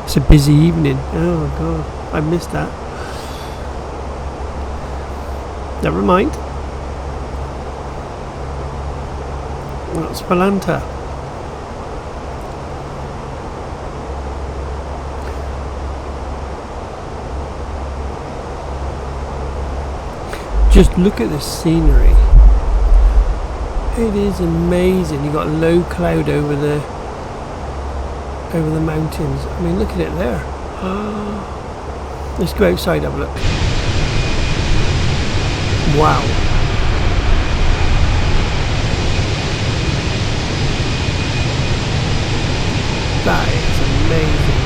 It's a busy evening. Oh god, I missed that. Never mind. That's Volanta. Just look at the scenery. It is amazing. You've got low cloud over the mountains. I mean, look at it there. Let's go outside, have a look. Wow. That is amazing.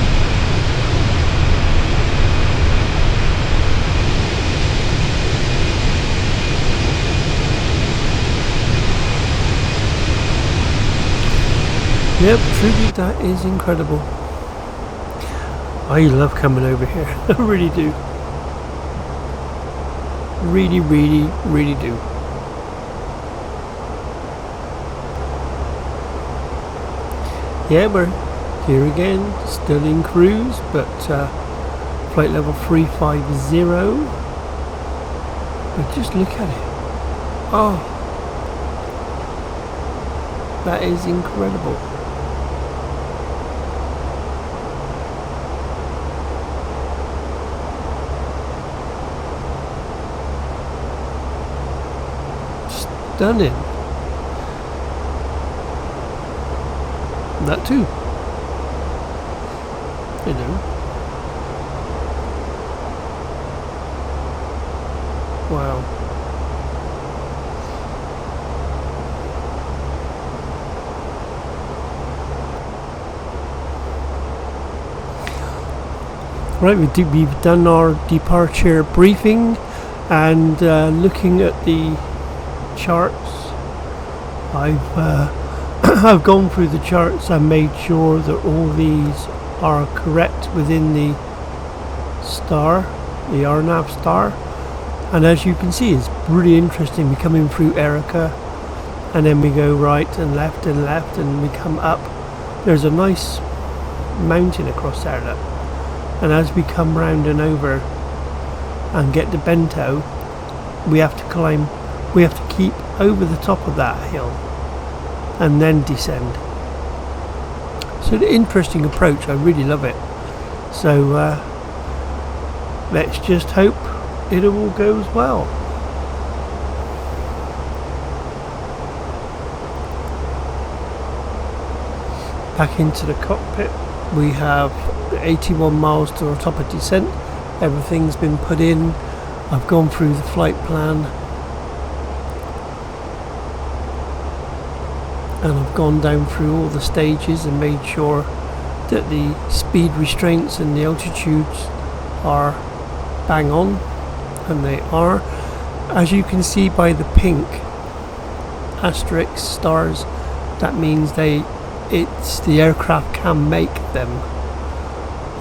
Yep, truly that is incredible. I love coming over here. I really do. Really, really, really do. Yeah, we're here again, still in cruise, but flight level 350. But just look at it. Oh, that is incredible. Stunning. That too. You know. Wow. Right, we've done our departure briefing, and looking at the charts, I've gone through the charts and made sure that all these are correct within the star, the RNAV star. And as you can see, it's really interesting. We're coming through Erica, and then we go right and left, and we come up. There's a nice mountain across there, look. And as we come round and over and get to Bento, we have to climb, we have to keep over the top of that hill and then descend. So the interesting approach, I really love it. So let's just hope it all goes well. Back into the cockpit, we have 81 miles to the top of descent. Everything's been put in. I've gone through the flight plan, and I've gone down through all the stages and made sure that the speed restraints and the altitudes are bang on, and they are. As you can see by the pink asterisk stars, that means the aircraft can make them.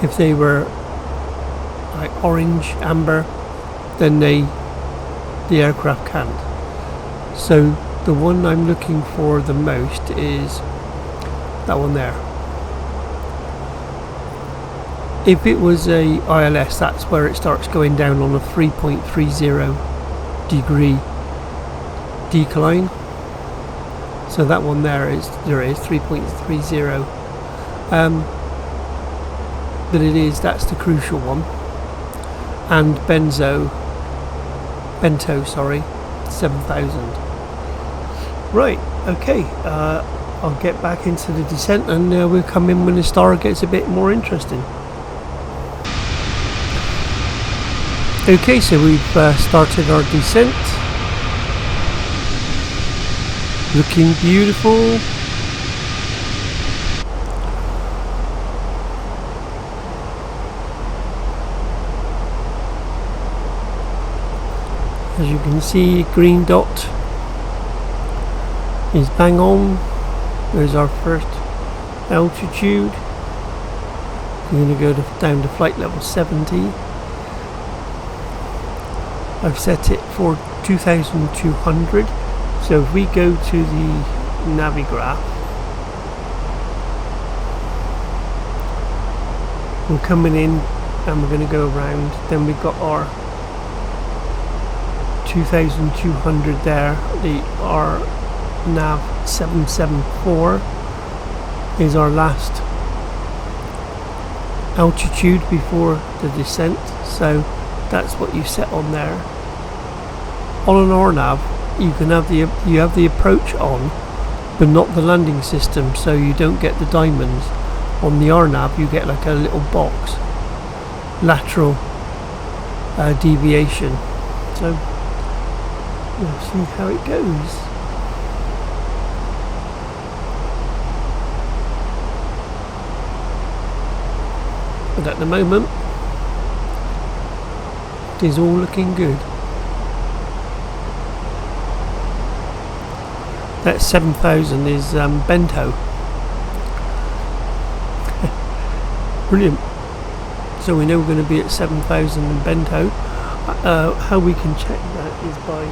If they were like orange, amber, then the aircraft can't. So the one I'm looking for the most is that one there. If it was a ILS, that's where it starts going down on a 3.30 degree decline. So that one there is 3.30. But that's the crucial one. And Bento, 7,000. Right, okay, I'll get back into the descent, and we'll come in when the star gets a bit more interesting. Okay, so we've started our descent. Looking beautiful. As you can see, green dot is bang on. There's our first altitude. We're going to go down to flight level 70. I've set it for 2,200. So if we go to the Navigraph, we're coming in and we're going to go around. Then we've got our 2,200 there. The RNAV 774 is our last altitude before the descent. So that's what you set on there. On an RNAV, you have the approach on, but not the landing system, so you don't get the diamonds. On the RNAV you get like a little box, lateral deviation. So we'll see how it goes. But at the moment it is all looking good. That 7,000 is Bento. Brilliant. So we know we're going to be at 7,000 in Bento. How we can check that is by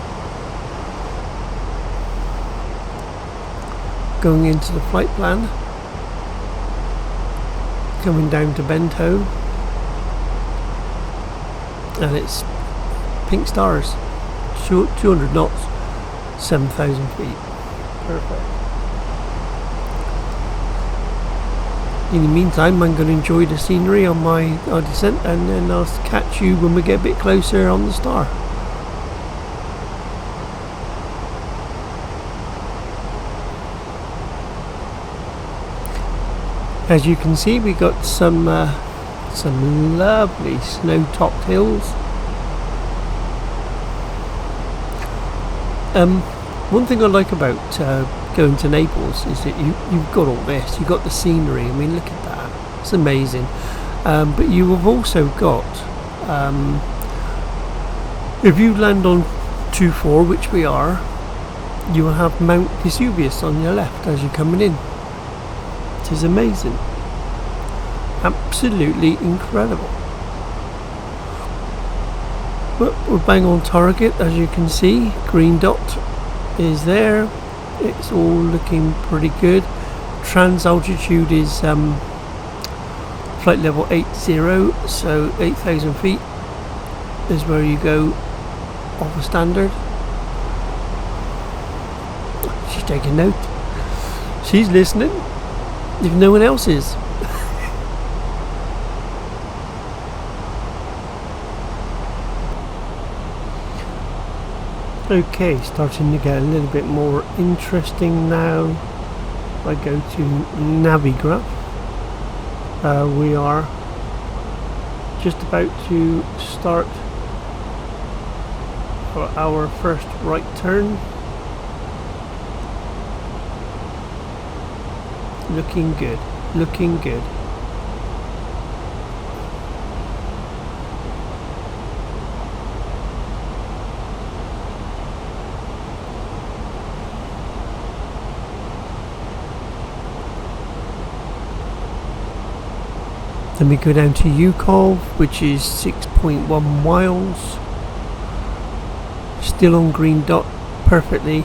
going into the flight plan, coming down to Bento, and it's pink stars. 200 knots, 7,000 feet. Perfect. In the meantime, I'm going to enjoy the scenery on my descent, and then I'll catch you when we get a bit closer on the star. As you can see, we got some lovely snow-topped hills. One thing I like about going to Naples is that you've got all this. You've got the scenery. I mean, look at that. It's amazing. But you have also got, if you land on 2-4, which we are, you will have Mount Vesuvius on your left as you're coming in. It is amazing. Absolutely incredible. But we're bang on target, as you can see. Green dot is there. It's all looking pretty good. Trans altitude is flight level 80, so 8,000 feet is where you go off a standard. She's taking note. She's listening, if no one else is. Okay, starting to get a little bit more interesting now. I go to Navigraph. We are just about to start for our first right turn. Looking good, looking good. Then we go down to Yukov, which is 6.1 miles. Still on green dot, perfectly.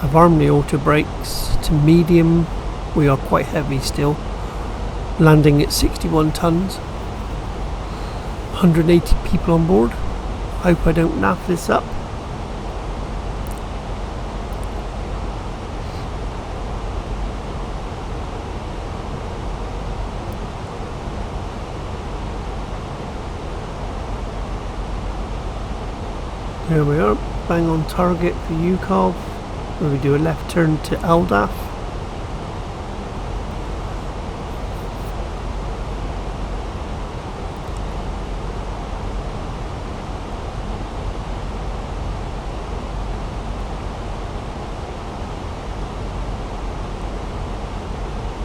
I've armed the auto brakes to medium. We are quite heavy still. Landing at 61 tons. 180 people on board. Hope I don't naff this up. Here we are, bang on target for Yukov, where we do a left turn to Aldaf.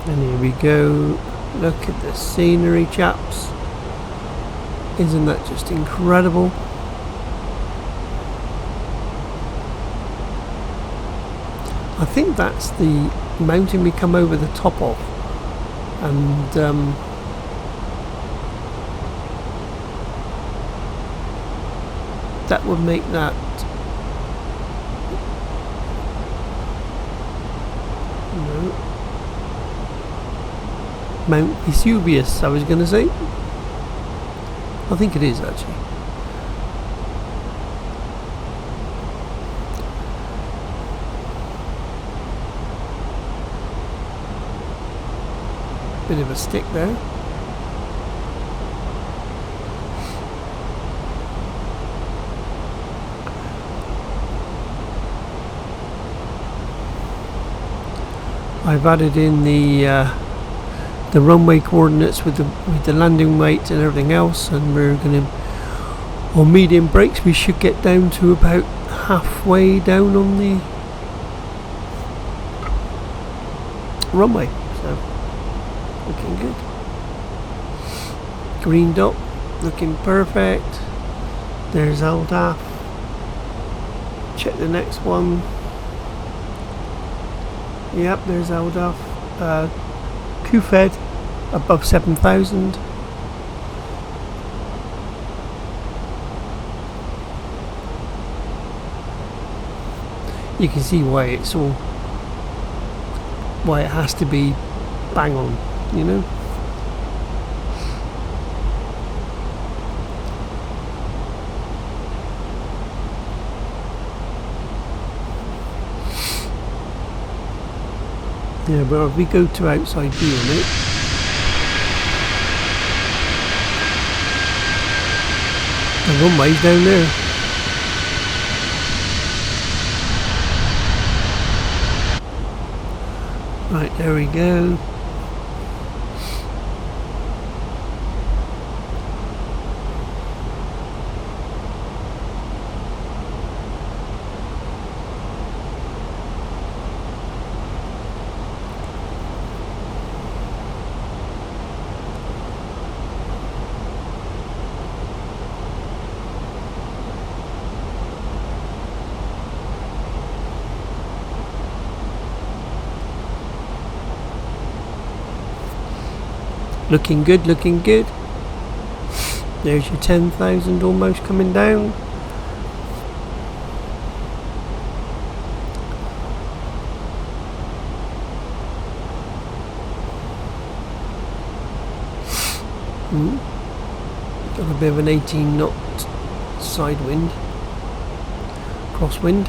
And here we go, look at the scenery, chaps. Isn't that just incredible? I think that's the mountain we come over the top of, and that would make that Mount Vesuvius, I was going to say. I think it is actually. Bit of a stick there. I've added in the runway coordinates with the landing weight and everything else, and we're going to, on medium brakes, we should get down to about halfway down on the runway. So looking good. Green dot, looking perfect. There's Aldaf. Check the next one. Yep, there's Aldaf. Kufed above 7,000. You can see why it has to be bang on, you know. Yeah, but if we go to outside view a minute. The runway's down there. Right, there we go. Looking good, looking good. There's your 10,000 almost coming down. Got a bit of an 18 knot side wind, crosswind.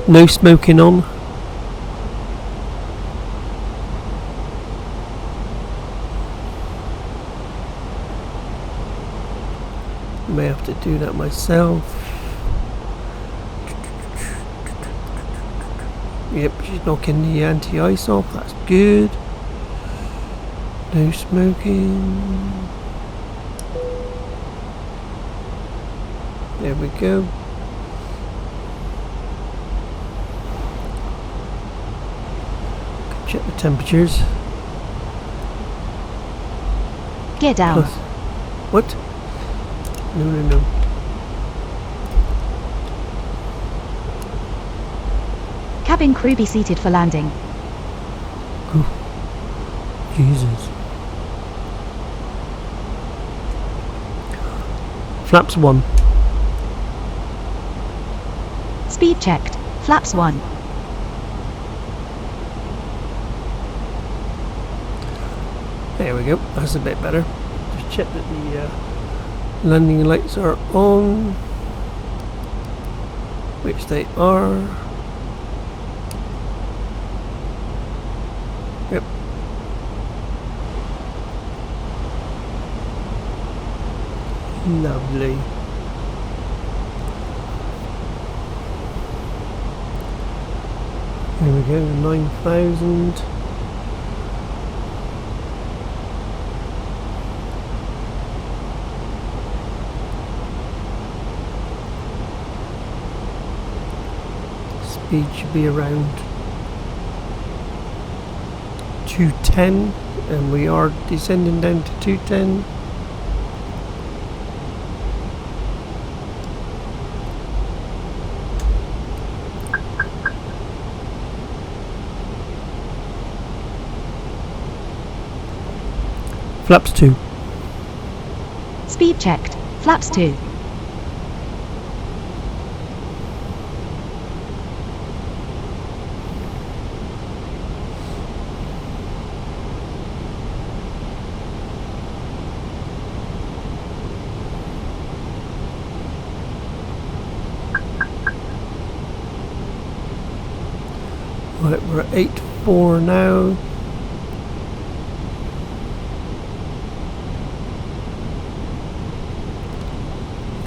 No smoking on. May have to do that myself. Yep, she's knocking the anti-ice off. That's good. No smoking. There we go. Check the temperatures. Gear down. Plus, what? No. Cabin crew be seated for landing. Oh, Jesus. Flaps 1. Speed checked. Flaps 1. There we go. That's a bit better. Just check that the landing lights are on, which they are. Yep. Lovely. There we go, 9,000. Speed should be around 210, and we are descending down to 210. Flaps 2. Speed checked. Flaps 2. Right, we're at 8.4 now.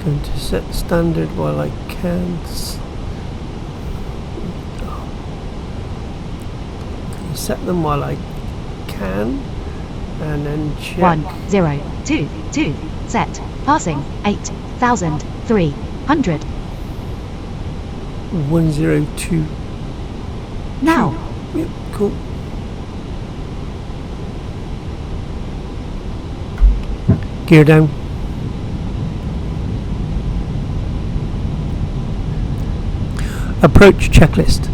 Going to set standard while I can. Set them while I can, and then check. 1022 set. Passing 8,300. 102. Now. Yep, cool. Gear down. Approach checklist.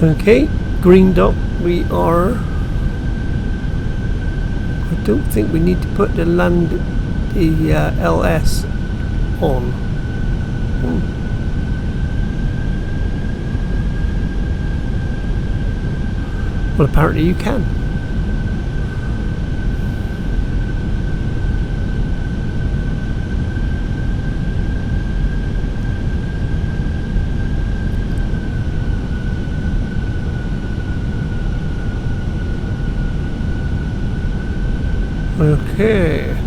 Okay, green dot, we are don't think we need to put the LS on. Well, apparently you can. Okay.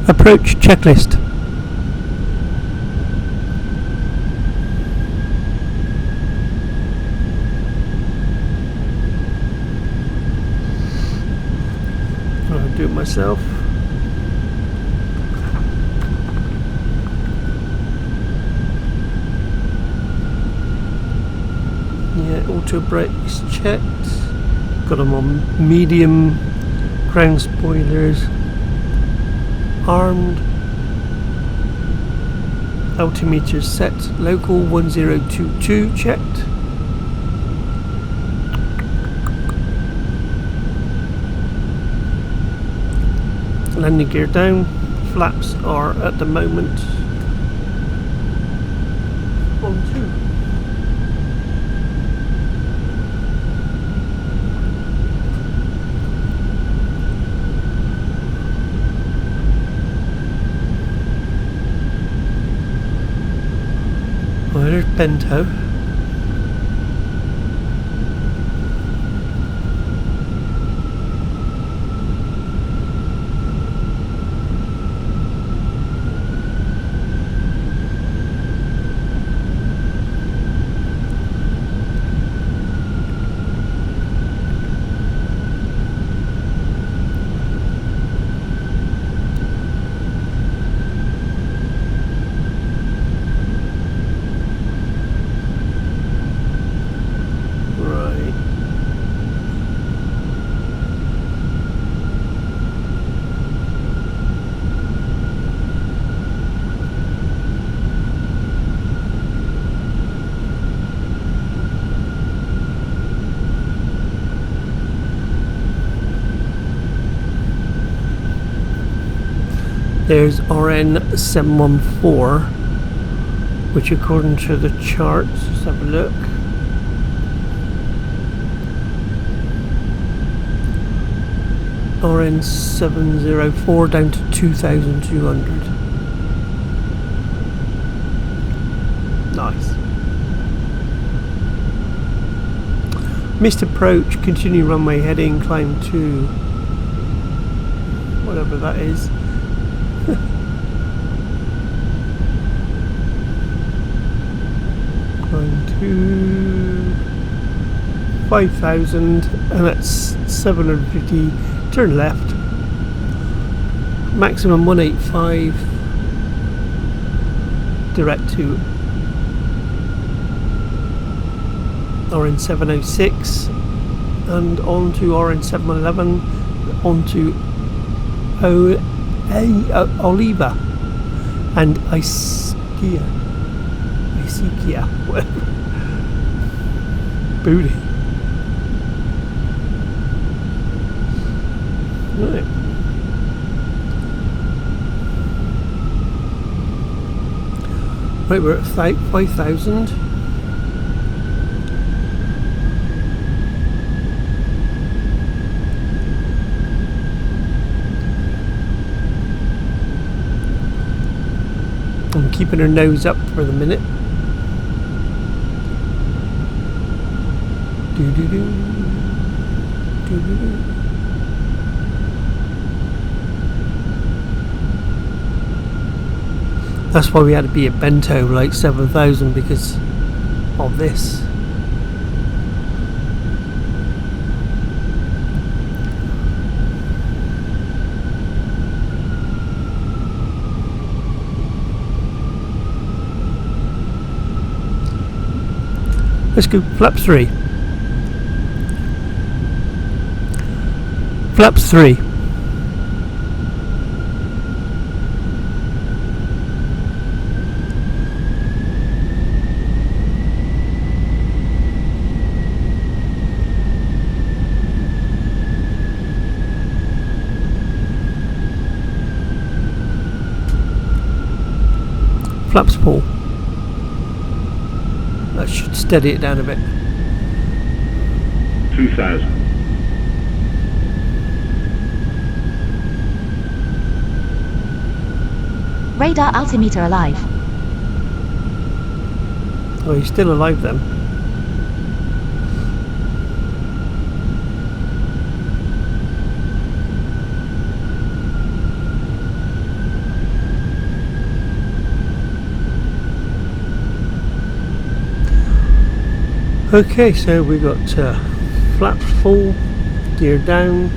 Approach checklist. I'll do it myself. Yeah, auto brakes checked. Got them on medium. Ground spoilers armed. Altimeter set. Local 1022 checked. Landing gear down. Flaps are at the moment on 2. Well, there's Bento. There's RN714, which according to the charts, let's have a look. RN704 down to 2,200. Nice. Missed approach, continue runway heading, climb 2. Whatever that is. Climb 2. 5,000, and that's 750. Turn left. Maximum 185. Direct to RN706 and on to RN711, on to Oliva and Ischia, whatever. Booty. Right. Right, we're at 5,000. I'm keeping her nose up for the minute. That's why we had to be at Bento like 7,000 because of this. Let's go flaps 3. Flaps 3. Flaps full. That should steady it down a bit. 2,000. Radar altimeter alive. Oh, he's still alive then. Okay, so we got flaps full, gear down,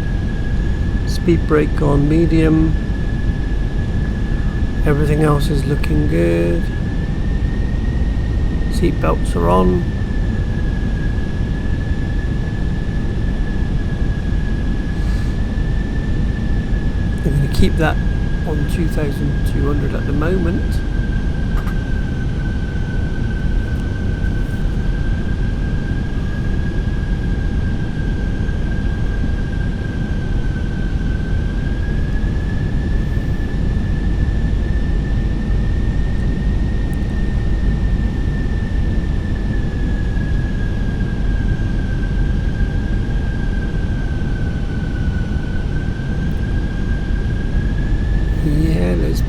speed brake on medium, everything else is looking good, seat belts are on. I'm going to keep that on 2,200 at the moment.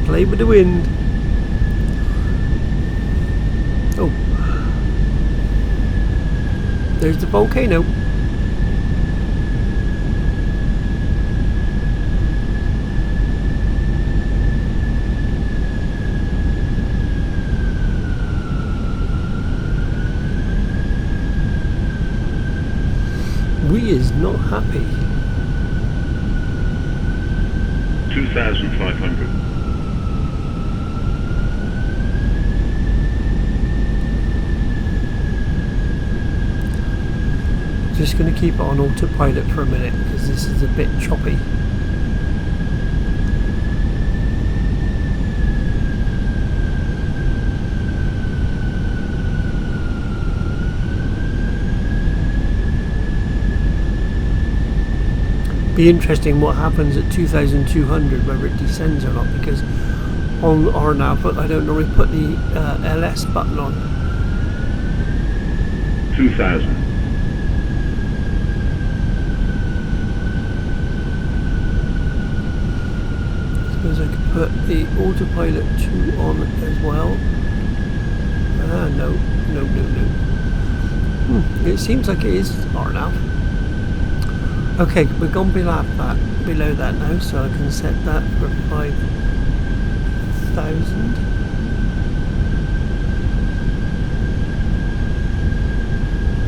Play with the wind. Oh, there's the volcano. We is not happy. 2,500. Just going to keep it on autopilot for a minute because this is a bit choppy. Be interesting what happens at 2,200, whether it descends or not, because on RNAV I don't normally put the LS button on. 2,000. Suppose I could put the autopilot 2 on as well. Ah, no. It seems like it is RNAV. Okay, we're gone below that now, so I can set that for 5,000.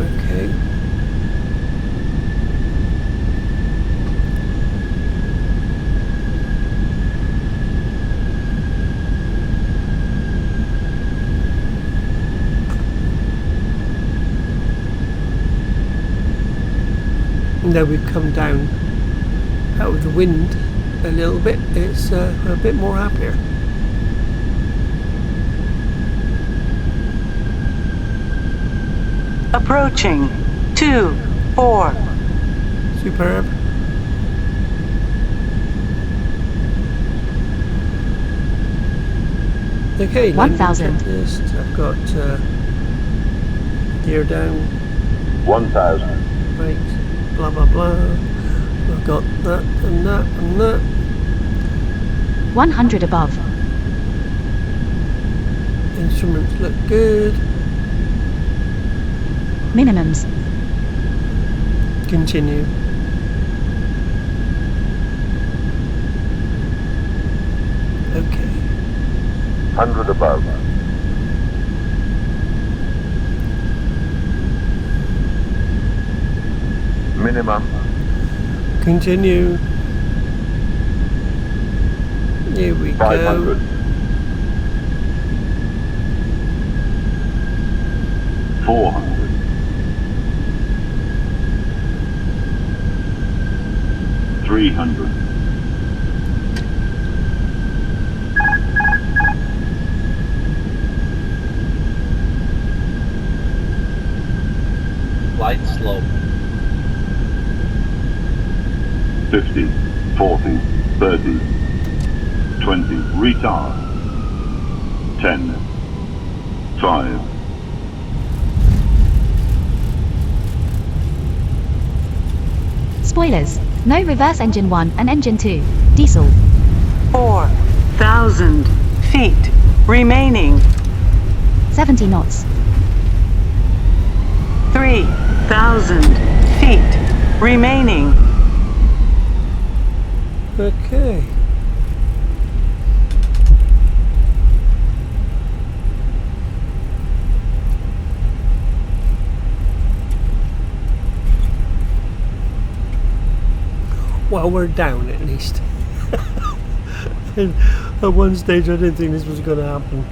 Okay. Now we've come down out of the wind a little bit, it's a bit more happier. Approaching 2-4. Superb. Okay, 1,000. I've got gear down. 1,000. Right. Blah blah blah. I've got that and that and that. 100 above. Instruments look good. Minimums. Continue. Okay. 100 above. Minimum. Continue. Here we 500. go. 400. 300. Light slope. 50, 40, 30, 20, retard. 10, 5, Spoilers. No reverse engine 1 and engine 2. Diesel. 4,000 feet remaining. 70 knots. 3,000 feet remaining. Okay. Well, we're down at least. And at one stage I didn't think this was going to happen.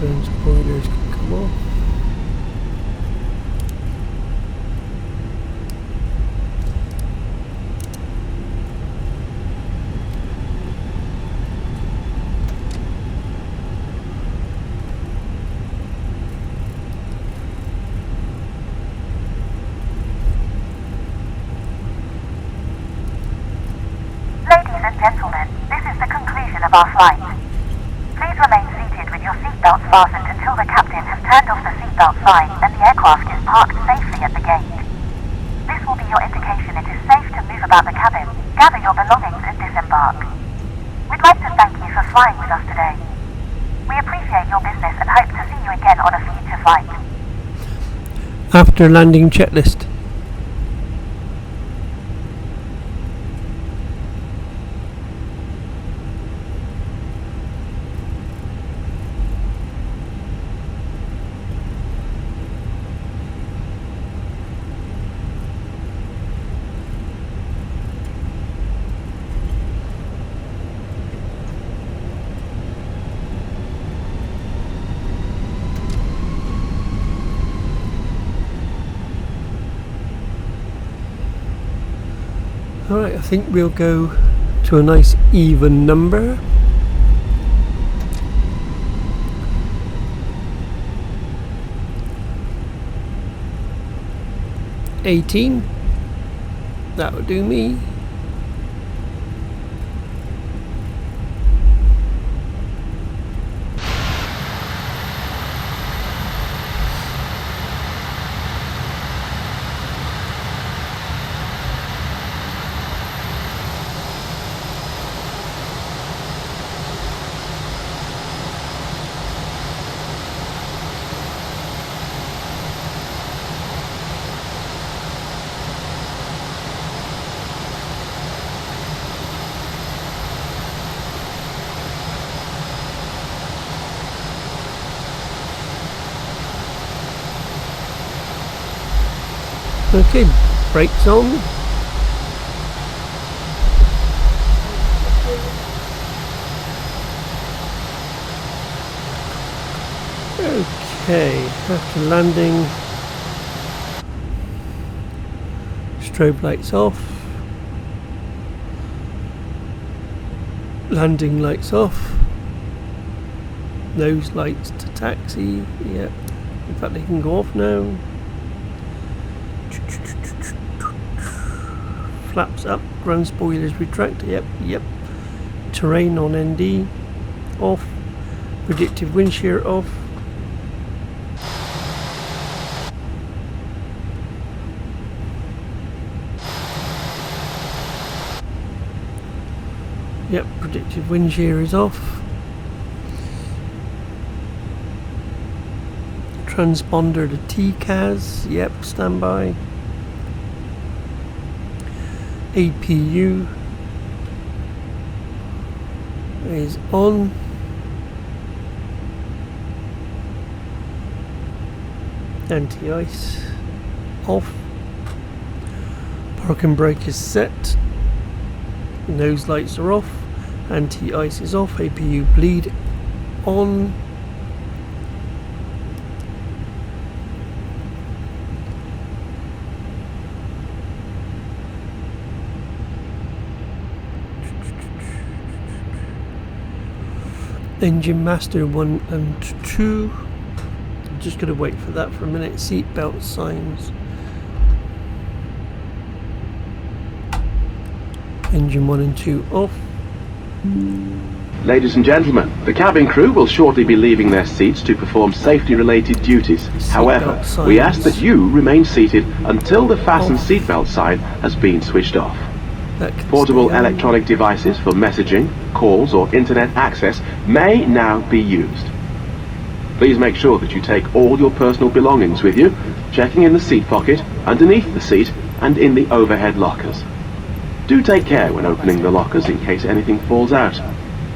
And spoilers can come off. Ladies and gentlemen, this is the conclusion of our flight. Please remain seated with your seatbelts fastened until the captain has turned off the seatbelt sign and the aircraft is parked safely at the gate. This will be your indication it is safe to move about the cabin, gather your belongings and disembark. We'd like to thank you for flying with us today. We appreciate your business and hope to see you again on a future flight. After landing checklist. Alright, I think we'll go to a nice even number. $18. That would do me. Okay, brakes on. Okay, after landing, strobe lights off, landing lights off, nose lights to taxi, yep, in fact they can go off now. Flaps up, ground spoilers retract, yep. Terrain on ND, off. Predictive wind shear off. Yep, predictive wind shear is off. Transponder to TCAS, yep, standby. APU is on. Anti-ice off. Parking brake is set. Nose lights are off. Anti-ice is off. APU bleed on. Engine master 1 and 2. I'm just going to wait for that for a minute. Seatbelt signs. Engine 1 and 2 off. Ladies and gentlemen, the cabin crew will shortly be leaving their seats to perform safety-related duties. However, we ask that you remain seated until the fasten seatbelt sign has been switched off. Portable electronic devices for messaging, calls or internet access may now be used. Please make sure that you take all your personal belongings with you, checking in the seat pocket, underneath the seat and in the overhead lockers. Do take care when opening the lockers in case anything falls out.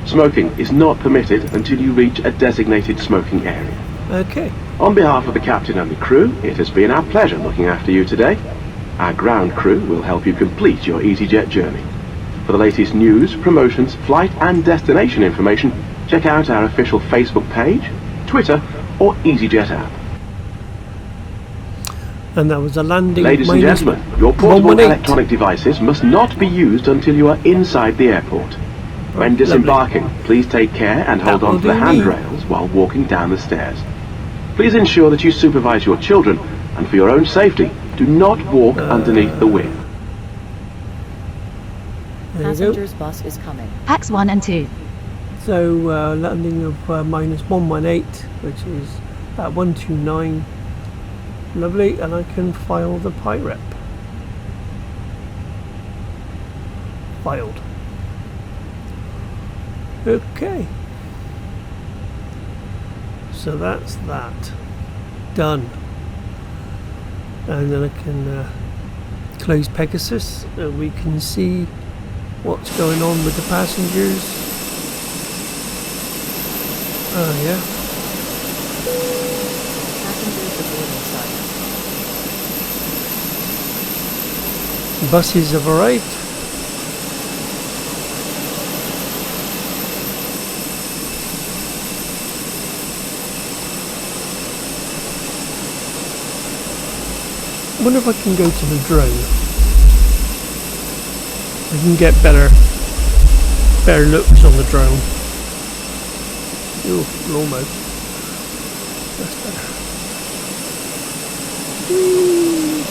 Smoking is not permitted until you reach a designated smoking area. Okay. On behalf of the captain and the crew, it has been our pleasure looking after you today. Our ground crew will help you complete your Easyjet journey. For the latest news, promotions, flight and destination information, check out our official Facebook page, Twitter or Easyjet app. And that was a landing. Ladies and gentlemen, your portable electronic devices must not be used until you are inside the airport. When disembarking, please take care and hold on to the handrails while walking down the stairs. Please ensure that you supervise your children, and for your own safety, do not walk underneath the wing. Passengers bus is coming. Packs 1 and 2. So landing of minus 118, which is about 129. Lovely, and I can file the PIREP. Filed. Okay. So that's that. Done. And then I can close Pegasus and we can see what's going on with the passengers. Oh yeah. Passengers aboarding site. Buses have arrived. I wonder if I can go to the drone. I can get better looks on the drone. Ooh, slow mode. That's better. Whee!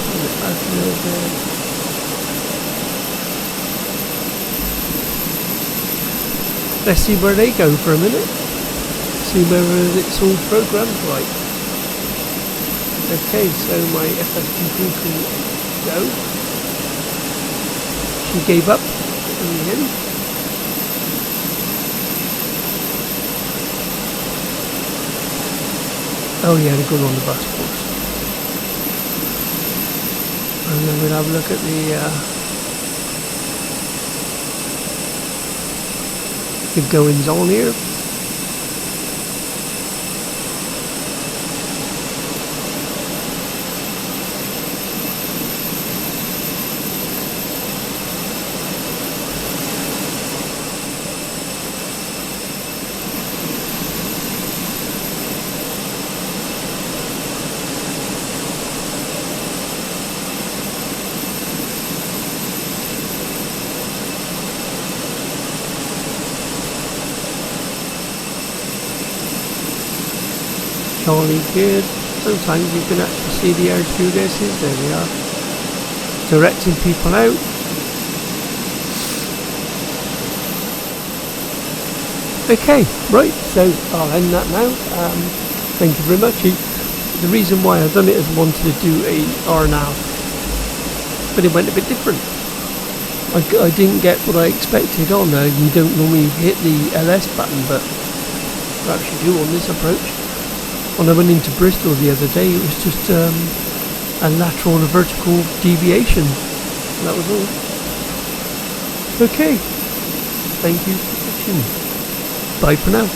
Pull it back a little bit. Let's see where they go for a minute. See whether it's all programmed right. Okay, so my FSP can go. She gave up in the end. Oh yeah, they're going on the bus course. And then we'll have a look at the goings on here. Charlie good. Sometimes you can actually see the air stewardesses. There they are, directing people out. Okay, right, so I'll end that now. Thank you very much. The reason why I've done it is I wanted to do a RNAV, but it went a bit different. I didn't get what I expected on there. You don't normally hit the LS button, but perhaps you do on this approach. When I went into Bristol the other day, it was just a lateral and a vertical deviation. That was all. Okay. Thank you for watching. Bye for now.